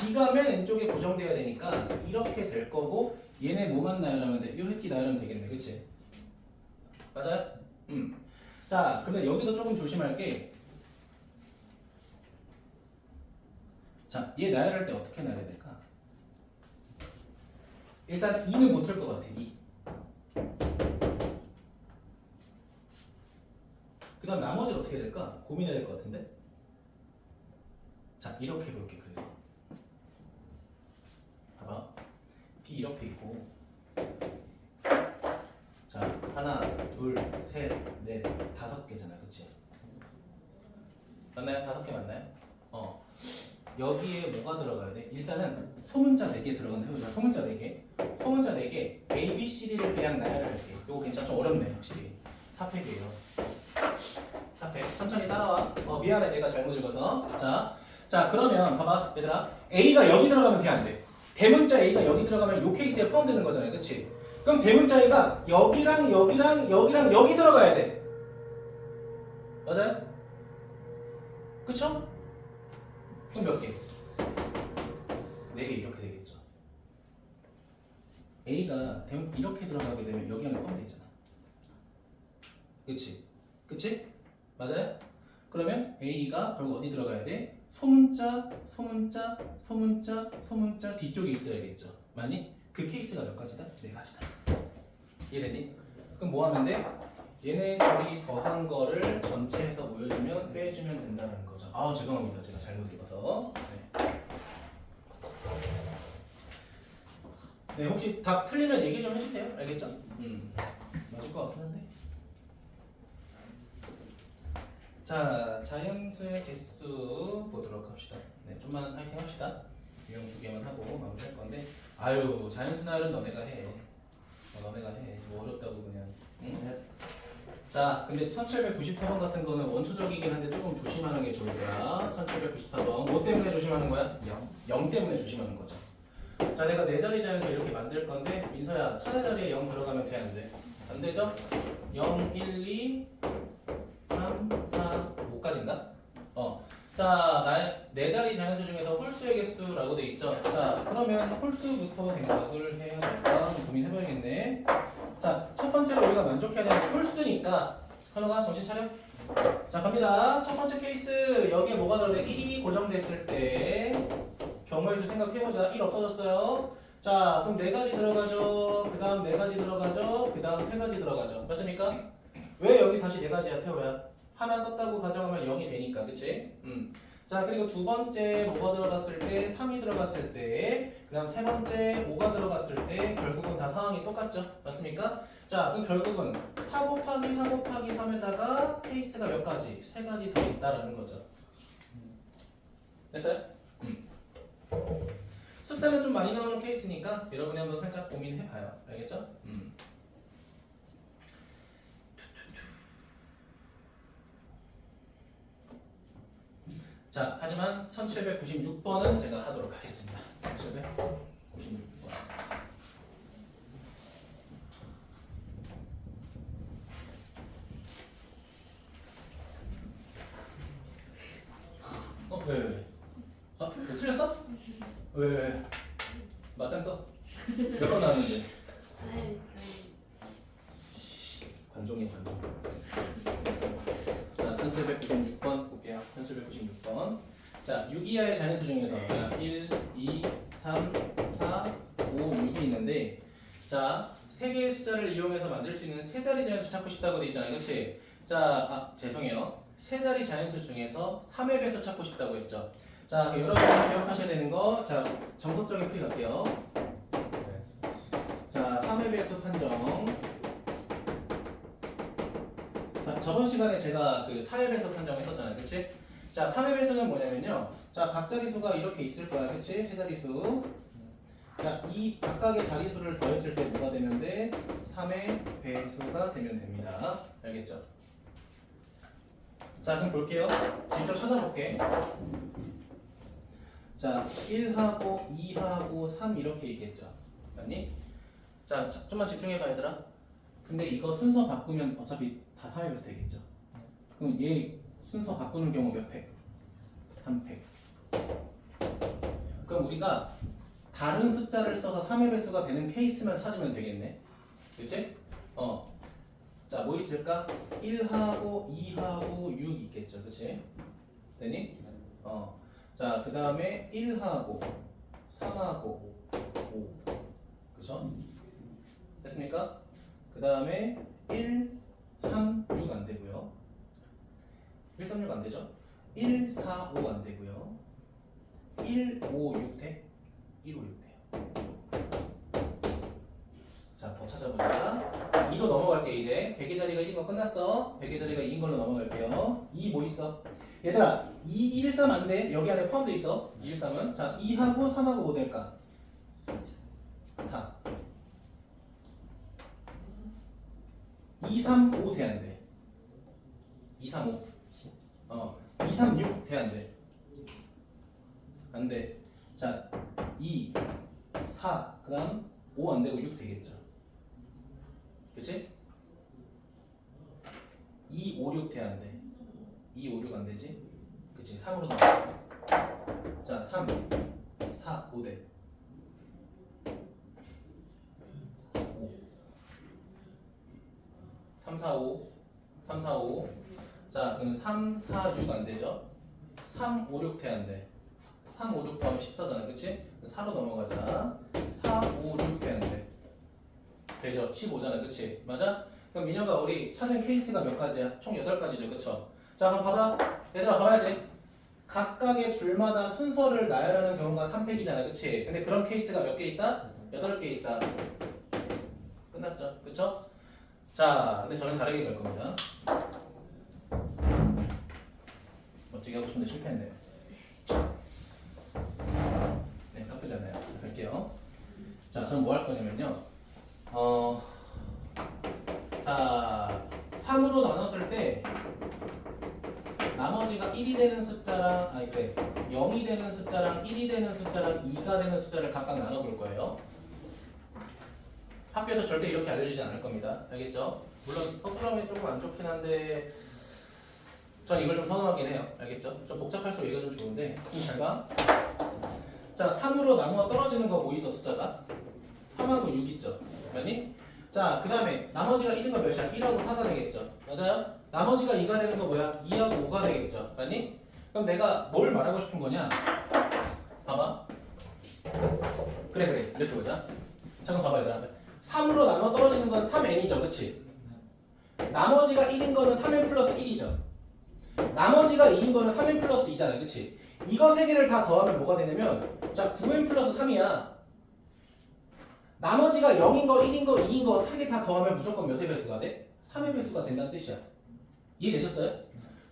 B가 맨 왼쪽에 고정돼야 되니까 이렇게 될 거고 얘네 뭐만 나열하면 돼? 요 새끼 나열하면 되겠네, 그치? 맞아요? 자, 근데 여기도 조금 조심할 게 자, 얘 나열할 때 어떻게 나열해야 될까? 일단 2는 못 틀 것 같아, 2. 그 다음 나머지는 어떻게 될까? 고민해야 될 것 같은데? 자, 이렇게 그렇게 그래서 봐봐. B 이렇게 있고 자, 하나, 둘, 셋, 넷, 5개잖아, 그치? 맞나요? 5개 맞나요? 여기에 뭐가 들어가야 돼? 일단은 소문자 4개 들어간다 해보자. 소문자 4개. 소문자 4개. A, B, C, D를 그냥 나열할게. 요거 괜찮아? 좀 어렵네, 확실히. 4팩이에요. 4팩. 천천히 따라와. 미안해, 내가 잘못 읽어서. 자, 그러면 봐봐, 얘들아. A가 여기 들어가면 돼, 안 돼? 대문자 A가 여기 들어가면 요 케이스에 포함되는 거잖아요, 그치? 그럼 대문자 A가 여기랑 여기랑 여기랑 여기 들어가야 돼. 맞아요? 그쵸? 그럼 몇 개? 4개 이렇게 되겠죠. A가 이렇게 들어가게 되면 여기 안에 포함되어 있잖아. 그치? 그치? 맞아요? 그러면 A가 결국 어디 들어가야 돼? 소문자, 소문자, 소문자, 소문자 뒤쪽에 있어야겠죠. 맞니? 그 케이스가 몇 가지다? 4가지다. 이해되니? 그럼 뭐 하면 돼? 얘네 둘이 더한 거를 전체에서 모여주면 빼주면 된다는 거죠. 아, 죄송합니다. 제가 잘못 읽어서. 네, 혹시 답 틀리면 얘기 좀 해주세요. 알겠죠? 맞을 것 같긴 한데. 자, 자연수의 개수 보도록 합시다. 네, 좀만 파이팅 합시다. 유형 2개만 하고 마무리할 건데. 아유, 자연수 나열은 너네가 해. 너네가 해. 뭐 어렵다고 그냥. 응? 자, 근데 1794번 같은 거는 원초적이긴 한데 조금 조심하는 게 좋을 거야. 1794번. 뭐 때문에 조심하는 거야? 0 때문에 조심하는 거죠. 자, 내가 4자리 자연수 이렇게 만들 건데 민서야, 천의 자리에 0 들어가면 돼, 안 돼? 안 되죠? 0, 1, 2, 3, 4, 5까지인가? 자, 4자리 자연수 중에서 홀수의 개수라고 돼 있죠? 자, 그러면 홀수부터 생각을 해야 될까? 고민해봐야겠네. 자, 첫 번째로 우리가 만족해야 되는 게 홀수니까 현우가 정신 차려. 자, 갑니다. 첫 번째 케이스 여기에 뭐가 들어돼? 1이 고정됐을 때 경우의 수 생각해보자. 1 없어졌어요. 자, 그럼 4가지 들어가죠. 그 다음 4가지 들어가죠. 그 다음 3가지 들어가죠. 맞습니까? 왜 여기 다시 4가지야, 태호야? 하나 썼다고 가정하면 0이 되니까, 그치? 자, 그리고 두 번째 뭐가 들어갔을 때 3이 들어갔을 때, 그 다음 세 번째 5가 들어갔을 때 결국은 다 상황이 똑같죠? 맞습니까? 자, 그럼 결국은 4 곱하기 4 곱하기 3에다가 케이스가 몇 가지? 3가지 더 있다라는 거죠. 됐어요? 숫자는 좀 많이 나오는 케이스니까 여러분이 한번 살짝 고민해봐요. 알겠죠? 자, 하지만 1796번은 제가 하도록 하겠습니다. 1796번. 왜? 아, 뭐 틀렸어? 왜? 맞짱 떠? 몇 번 나왔는데? 아니, 관종이 관종. 자, 1796번 볼게요. 1796번. 자, 6 이하의 자연수 중에서 자, 1, 2, 3, 4, 5, 6이 있는데 자, 3개의 숫자를 이용해서 만들 수 있는 3자리 자연수 찾고 싶다고 돼 있잖아요. 그렇지? 자, 죄송해요. 3자리 자연수 중에서 3의 배수 찾고 싶다고 했죠. 자, 여러분이 기억하셔야 되는 거, 자, 정석적인 풀이 갈게요. 자, 3의 배수 판정. 자, 저번 시간에 제가 그 4의 배수 판정했었잖아요. 그치? 자, 3의 배수는 뭐냐면요. 자, 각 자리수가 이렇게 있을 거야. 그치? 세 자리수. 자, 이 각각의 자리수를 더했을 때 뭐가 되면 돼? 3의 배수가 되면 됩니다. 알겠죠? 자, 그럼 볼게요. 직접 찾아볼게. 자, 1하고 2하고 3 이렇게 있겠죠. 맞니? 자, 좀만 집중해봐 얘들아. 근데 이거 순서 바꾸면 어차피 다 3의 배수 되겠죠. 그럼 얘 순서 바꾸는 경우 몇 팩? 3팩. 그럼 우리가 다른 숫자를 써서 3의 배수가 되는 케이스만 찾으면 되겠네. 그치? 자, 뭐 있을까? 1하고 2하고 6 있겠죠. 그치? 되니? 자, 그 다음에 1하고 3하고 5. 그쵸? 됐습니까? 그 다음에 1, 3, 6 안 되고요. 1, 3, 6 안 되죠? 1, 4, 5 안 되고요. 1, 5, 6 돼? 1, 5, 6 돼요. 자, 더 찾아보자. 2로 넘어갈게 이제. 100의 자리가 1인 거 끝났어. 100의 자리가 2인 걸로 넘어갈게요. 2 뭐 있어? 얘들아, 2, 1, 3 안 돼. 여기 안에 포함되어 있어. 2, 1, 3은. 자, 2하고 3하고 뭐 될까? 4. 2, 3, 5 돼, 안 돼? 2, 3, 5. 2, 3, 6 돼, 안 돼? 안 돼. 자, 2, 4, 그 다음 5 안 되고 6 되겠죠. 그치? 2, 5, 6 돼, 안 돼? 2, 5, 6 안 되지? 그치? 3으로 넘어가. 자, 3, 4, 5 돼. 5. 3, 4, 5. 3, 4, 5. 자, 그럼 3, 4, 6 안 되죠? 3, 5, 6 돼, 안 돼? 3, 5, 6 더하면 14잖아. 그치? 4로 넘어가자. 4, 5, 6 돼, 안 돼? 되죠? 15잖아. 그치? 맞아? 그럼 민혁아 우리 찾은 케이스가 몇 가지야? 총 8가지죠. 그쵸? 자, 그럼 봐봐. 얘들아 봐봐야지. 각각의 줄마다 순서를 나열하는 경우가 3팩이잖아. 그치? 근데 그런 케이스가 몇 개 있다? 8개 있다. 끝났죠? 그쵸? 자, 근데 저는 다르게 갈 겁니다. 멋지게 하고 싶은데 실패했네요. 네, 나쁘지 않아요. 갈게요. 자, 저는 뭐 할 거냐면요. 자, 3으로 나눴을 때 나머지가 1이 되는 숫자랑, 아니 그래, 0이 되는 숫자랑 1이 되는 숫자랑 2가 되는 숫자를 각각 나눠볼 거예요. 학교에서 절대 이렇게 알려주지 않을 겁니다. 알겠죠? 물론 서술함이 조금 안 좋긴 한데 전 이걸 좀 선호하긴 해요. 알겠죠? 좀 복잡할수록 이거 좀 좋은데 잘 봐. 자, 3으로 나누어 떨어지는 거 뭐 있어 숫자가? 3하고 6 있죠. 맞니? 자, 그 다음에 나머지가 1인 거 몇이야? 1하고 4가 되겠죠. 맞아요? 나머지가 2가 되는 거 뭐야? 2하고 5가 되겠죠. 맞니? 그럼 내가 뭘 말하고 싶은 거냐? 봐봐. 그래 이렇게 보자. 잠깐 봐봐 얘들아. 3으로 나눠 떨어지는 건 3n이죠. 그치? 나머지가 1인 거는 3n 플러스 1이죠. 나머지가 2인 거는 3n 플러스 2잖아. 그치? 이거 세 개를 다 더하면 뭐가 되냐면 자 9n 플러스 3이야. 나머지가 0인 거, 1인 거, 2인 거 3개 다 더하면 무조건 몇의 배수가 돼? 3의 배수가 된다는 뜻이야. 이해되셨어요?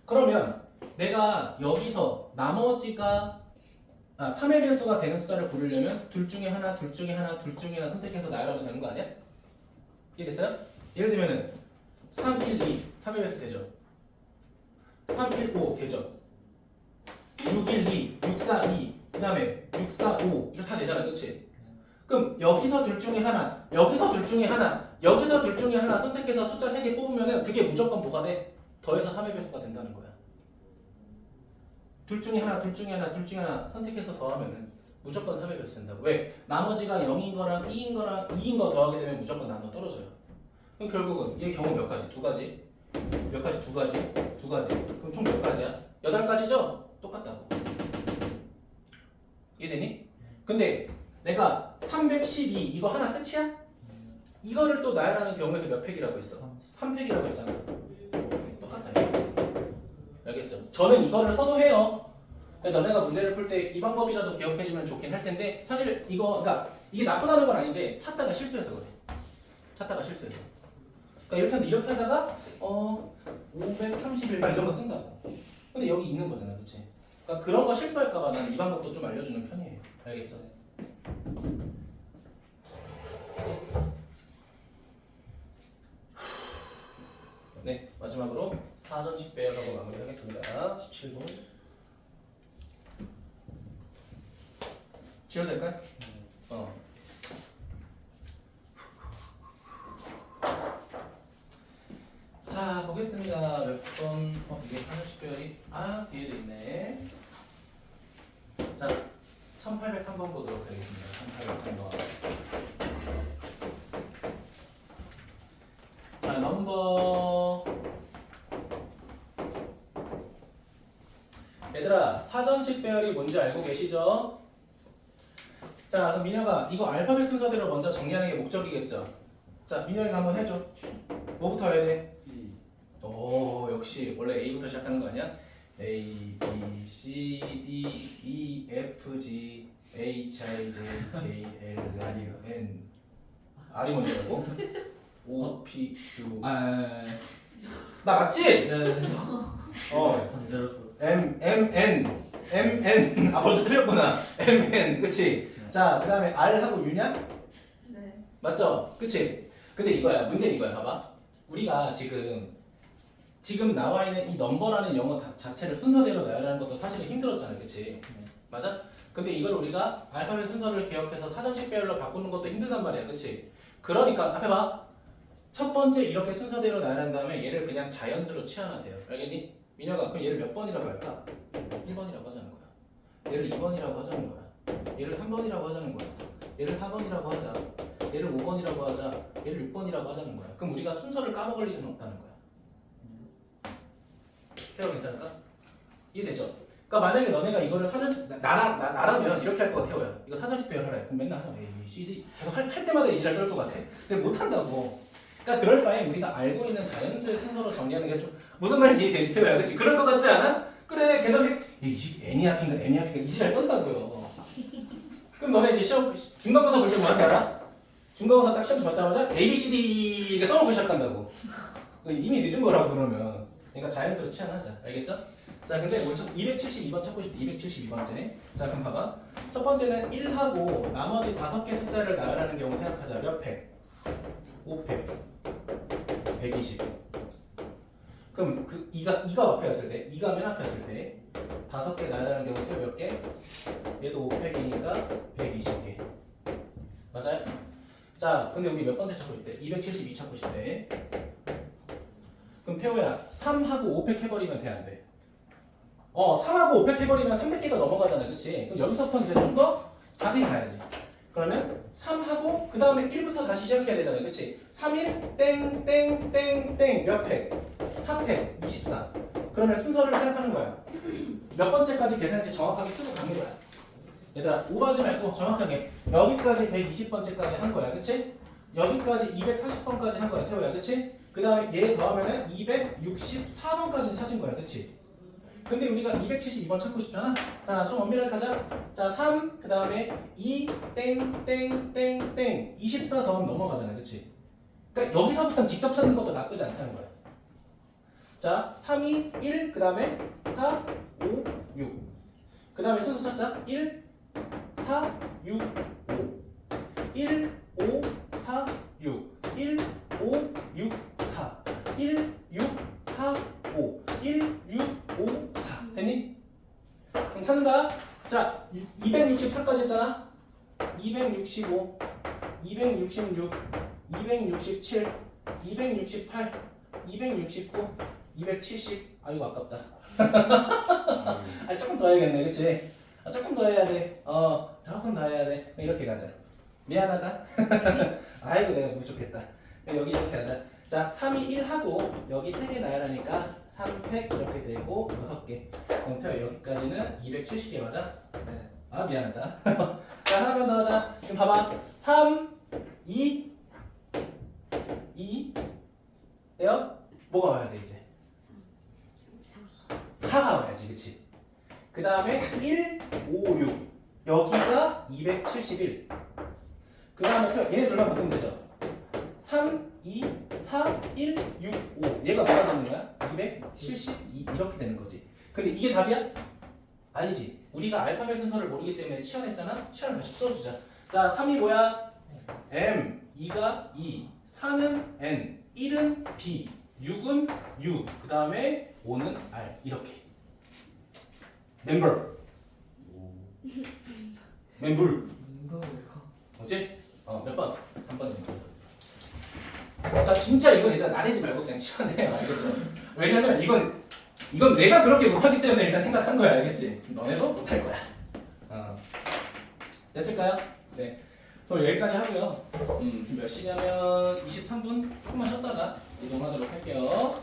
그러면 내가 여기서 나머지가 3의 배수가 되는 숫자를 고르려면 둘 중에 하나, 둘 중에 하나, 둘 중에 하나 선택해서 나열하면 되는 거 아니야? 이해됐어요? 예를 들면은 3, 1, 2, 3의 배수 되죠? 3, 1, 5 되죠? 6, 1, 2, 6, 4, 2, 그 다음에 6, 4, 5 이렇게 다 되잖아. 그치? 그럼 여기서 둘 중에 하나, 여기서 둘 중에 하나, 여기서 둘 중에 하나 선택해서 숫자 3개 뽑으면은 그게 무조건 뭐가 돼? 더해서 3의 배수가 된다는 거야. 둘 중에 하나, 둘 중에 하나, 둘 중에 하나 선택해서 더하면은 무조건 3의 배수 된다고. 왜? 나머지가 0인 거랑 2인 거랑 2인 거 더하게 되면 무조건 나눠 떨어져요. 그럼 결국은 얘 경우 몇 가지? 두 가지? 몇 가지? 두 가지? 두 가지. 그럼 총 몇 가지야? 8가지죠? 똑같다고. 이해되니? 근데 내가 312 이거 하나 끝이야? 이거를 또 나열하는 경우에서 몇 팩이라고 했어? 3팩이라고 했잖아. 똑같다. 알겠죠? 저는 이거를 선호해요. 너네가 문제를 풀 때 이 방법이라도 기억해주면 좋긴 할 텐데 사실 이거 그러니까 이게 나쁘다는 건 아닌데 찾다가 실수해서 그래. 찾다가 실수해서. 그러니까 이렇게 하다가 531 막 이런 거 쓴다고. 근데 여기 있는 거잖아, 그렇지? 그러니까 그런 거 실수할까봐 나는 이 방법도 좀 알려주는 편이에요. 알겠죠? 네, 마지막으로 사전식 배열하고 마무리하겠습니다. 17분. 지워도 될까요? 자, 보겠습니다. 보겠습니다. 몇 번? 이게 하늘식별이 뒤에도 있네. 자, 1803번 보도록 하겠습니다. 1803번. 자, 넘버. 얘들아, 사전식 배열이 뭔지 알고 계시죠? 자, 그럼 민혁아, 이거 알파벳 순서대로 먼저 정리하는 게 목적이겠죠? 자, 민혁이가 한번 해줘. 뭐부터 해야 돼? 오, 역시 원래 A부터 시작하는 거 아니야? A, B, C, D, E, F, G, H, I, J, K, L, M, N. R이 먼저라고? O, P, Q. 아, 나 맞지? 네. 진짜로 써. M, N. 벌써 틀렸구나. M, N. 그치? 자, 그 다음에 R하고 U냐? 네. 맞죠? 그치? 근데 이거야. 문제는 이거야. 봐봐. 우리가 지금 나와 있는 이 넘버라는 영어 자체를 순서대로 나열하는 것도 사실은 힘들었잖아. 그치? 맞아? 근데 이걸 우리가 알파벳 순서를 기억해서 사전식 배열로 바꾸는 것도 힘들단 말이야. 그치? 그러니까 앞에 봐. 첫 번째 이렇게 순서대로 나열한 다음에 얘를 그냥 자연수로 치환하세요. 알겠니? 민혁아, 그럼 얘를 몇 번이라고 할까? 1번이라고 하자는 거야. 얘를 2번이라고 하자는 거야. 얘를 3번이라고 하자는 거야. 얘를 4번이라고 하자. 얘를 5번이라고 하자. 얘를 6번이라고 하자는 거야. 그럼 우리가 순서를 까먹을 일은 없다는 거야. 태호 괜찮을까? 이해되죠? 그러니까 만약에 너네가 이거를 나라면 이렇게 할 거야. 태호야. 이거 사전식 배열하래. 그럼 맨날 하자. A, B, C, D 계속 할 때마다 이 지랄 떨 것 같아. 근데 못 한다고. 그러니까 그럴 바에 우리가 알고 있는 자연수의 순서로 정리하는 게 좀 무슨 말인지 이해되지 태호야. 그렇지? 그럴 것 같지 않아? 그래. 계속 N이 앞인가 M이 앞인가 이 지랄 떤다고요. 그럼 너네 이제 시험 중간고사 볼 때 뭐 하는지 알아? 중간고사 딱 시험 받자마자 A, B, C, D 이렇게 써놓고 시작한다고. 이미 늦은 거라고 그러면. 그러니까 자연스러워 치환하자. 알겠죠? 자, 근데 272번 찾고 싶어. 272번째. 자, 그럼 봐봐. 첫 번째는 1하고 나머지 5개 숫자를 나열하는 경우 생각하자. 몇 팩? 5팩. 120. 그럼 그 2가 앞에였을 때, 2가 맨 앞에였을 때 5개 나열하는 경우 몇 개? 얘도 5팩이니까 120개. 맞아요? 자, 근데 우리 몇 번째 찾고 싶대? 272 찾고 싶대. 그럼 태호야, 3하고 5팩 해버리면 돼, 안 돼? 3하고 5팩 해버리면 300개가 넘어가잖아, 그치? 그럼 여기서부터 이제 좀 더 자세히 가야지. 그러면 3하고 그 다음에 1부터 다시 시작해야 되잖아요, 그치? 3일 땡땡땡땡 몇 팩? 4팩 24. 그러면 순서를 생각하는 거야. 몇 번째까지 계산인지 정확하게 쓰고 가는 거야. 얘들아, 오버하지 말고 정확하게 여기까지 120번째까지 한 거야, 그치? 여기까지 240번까지 한 거야, 태호야, 그치? 그 다음에 얘 더하면은 264번까지는 찾은 거야, 그치? 근데 우리가 272번 찾고 싶잖아? 자, 좀 엄밀하게 가자. 자, 3, 그 다음에 2, 땡땡땡땡 24 더하면 넘어가잖아, 그치? 그러니까 여기서부터 직접 찾는 것도 나쁘지 않다는 거야. 자, 3, 2, 1, 그 다음에 4, 5, 6. 그 다음에 순서 찾자. 1, 4, 6, 5. 1, 5, 4, 6. 1, 5, 6, 4. 1, 6, 4, 5. 1, 6, 5, 4. 됐니? 그럼 찾는다. 자, 264까지 했잖아. 265, 266, 267, 268, 269, 270. 아이고 아깝다. 조금 더 해야겠네, 그치? 조금 더 해야 돼. 조금 더 해야 돼. 이렇게 가자. 미안하다. 아이고 내가 부족했다. 여기 이렇게 하자. 자, 3, 2, 1 하고 여기 3개 나열하니까 3팩 이렇게 되고 6개. 그럼 태호 여기까지는 270개 맞아? 네. 아 미안하다. 자, 하나만 더 하자. 지금 봐봐. 3, 2, 2 돼요? 뭐가 와야 돼 이제? 4가 와야지, 그치? 그 다음에 1, 5, 6 여기가 271. 그 다음에 얘네 둘만 바꾸면 되죠? 3, 2, 4, 1, 6, 5 얘가 뭐가 되는 거야? 272 이렇게 되는 거지. 근데 이게 답이야? 아니지. 우리가 알파벳 순서를 모르기 때문에 치환했잖아? 치환을 다시 풀어주자. 자, 3이 뭐야? M, 2가 2, 4는 N, 1은 B, 6은 U, 그 다음에 5는 R 이렇게. 멤버. 멤불. 이거예요. 뭐지? 몇 번? 3번이면 그러니까 진짜 이건 일단 나대지 말고 그냥 치워내요. 알겠죠? 왜냐면 이건 내가 그렇게 못하기 때문에 일단 생각한 거야. 알겠지? 너네도 못할 거야. 됐을까요? 네. 그럼 여기까지 하고요. 지금 몇 시냐면 23분 조금만 쉬었다가 이동하도록 할게요.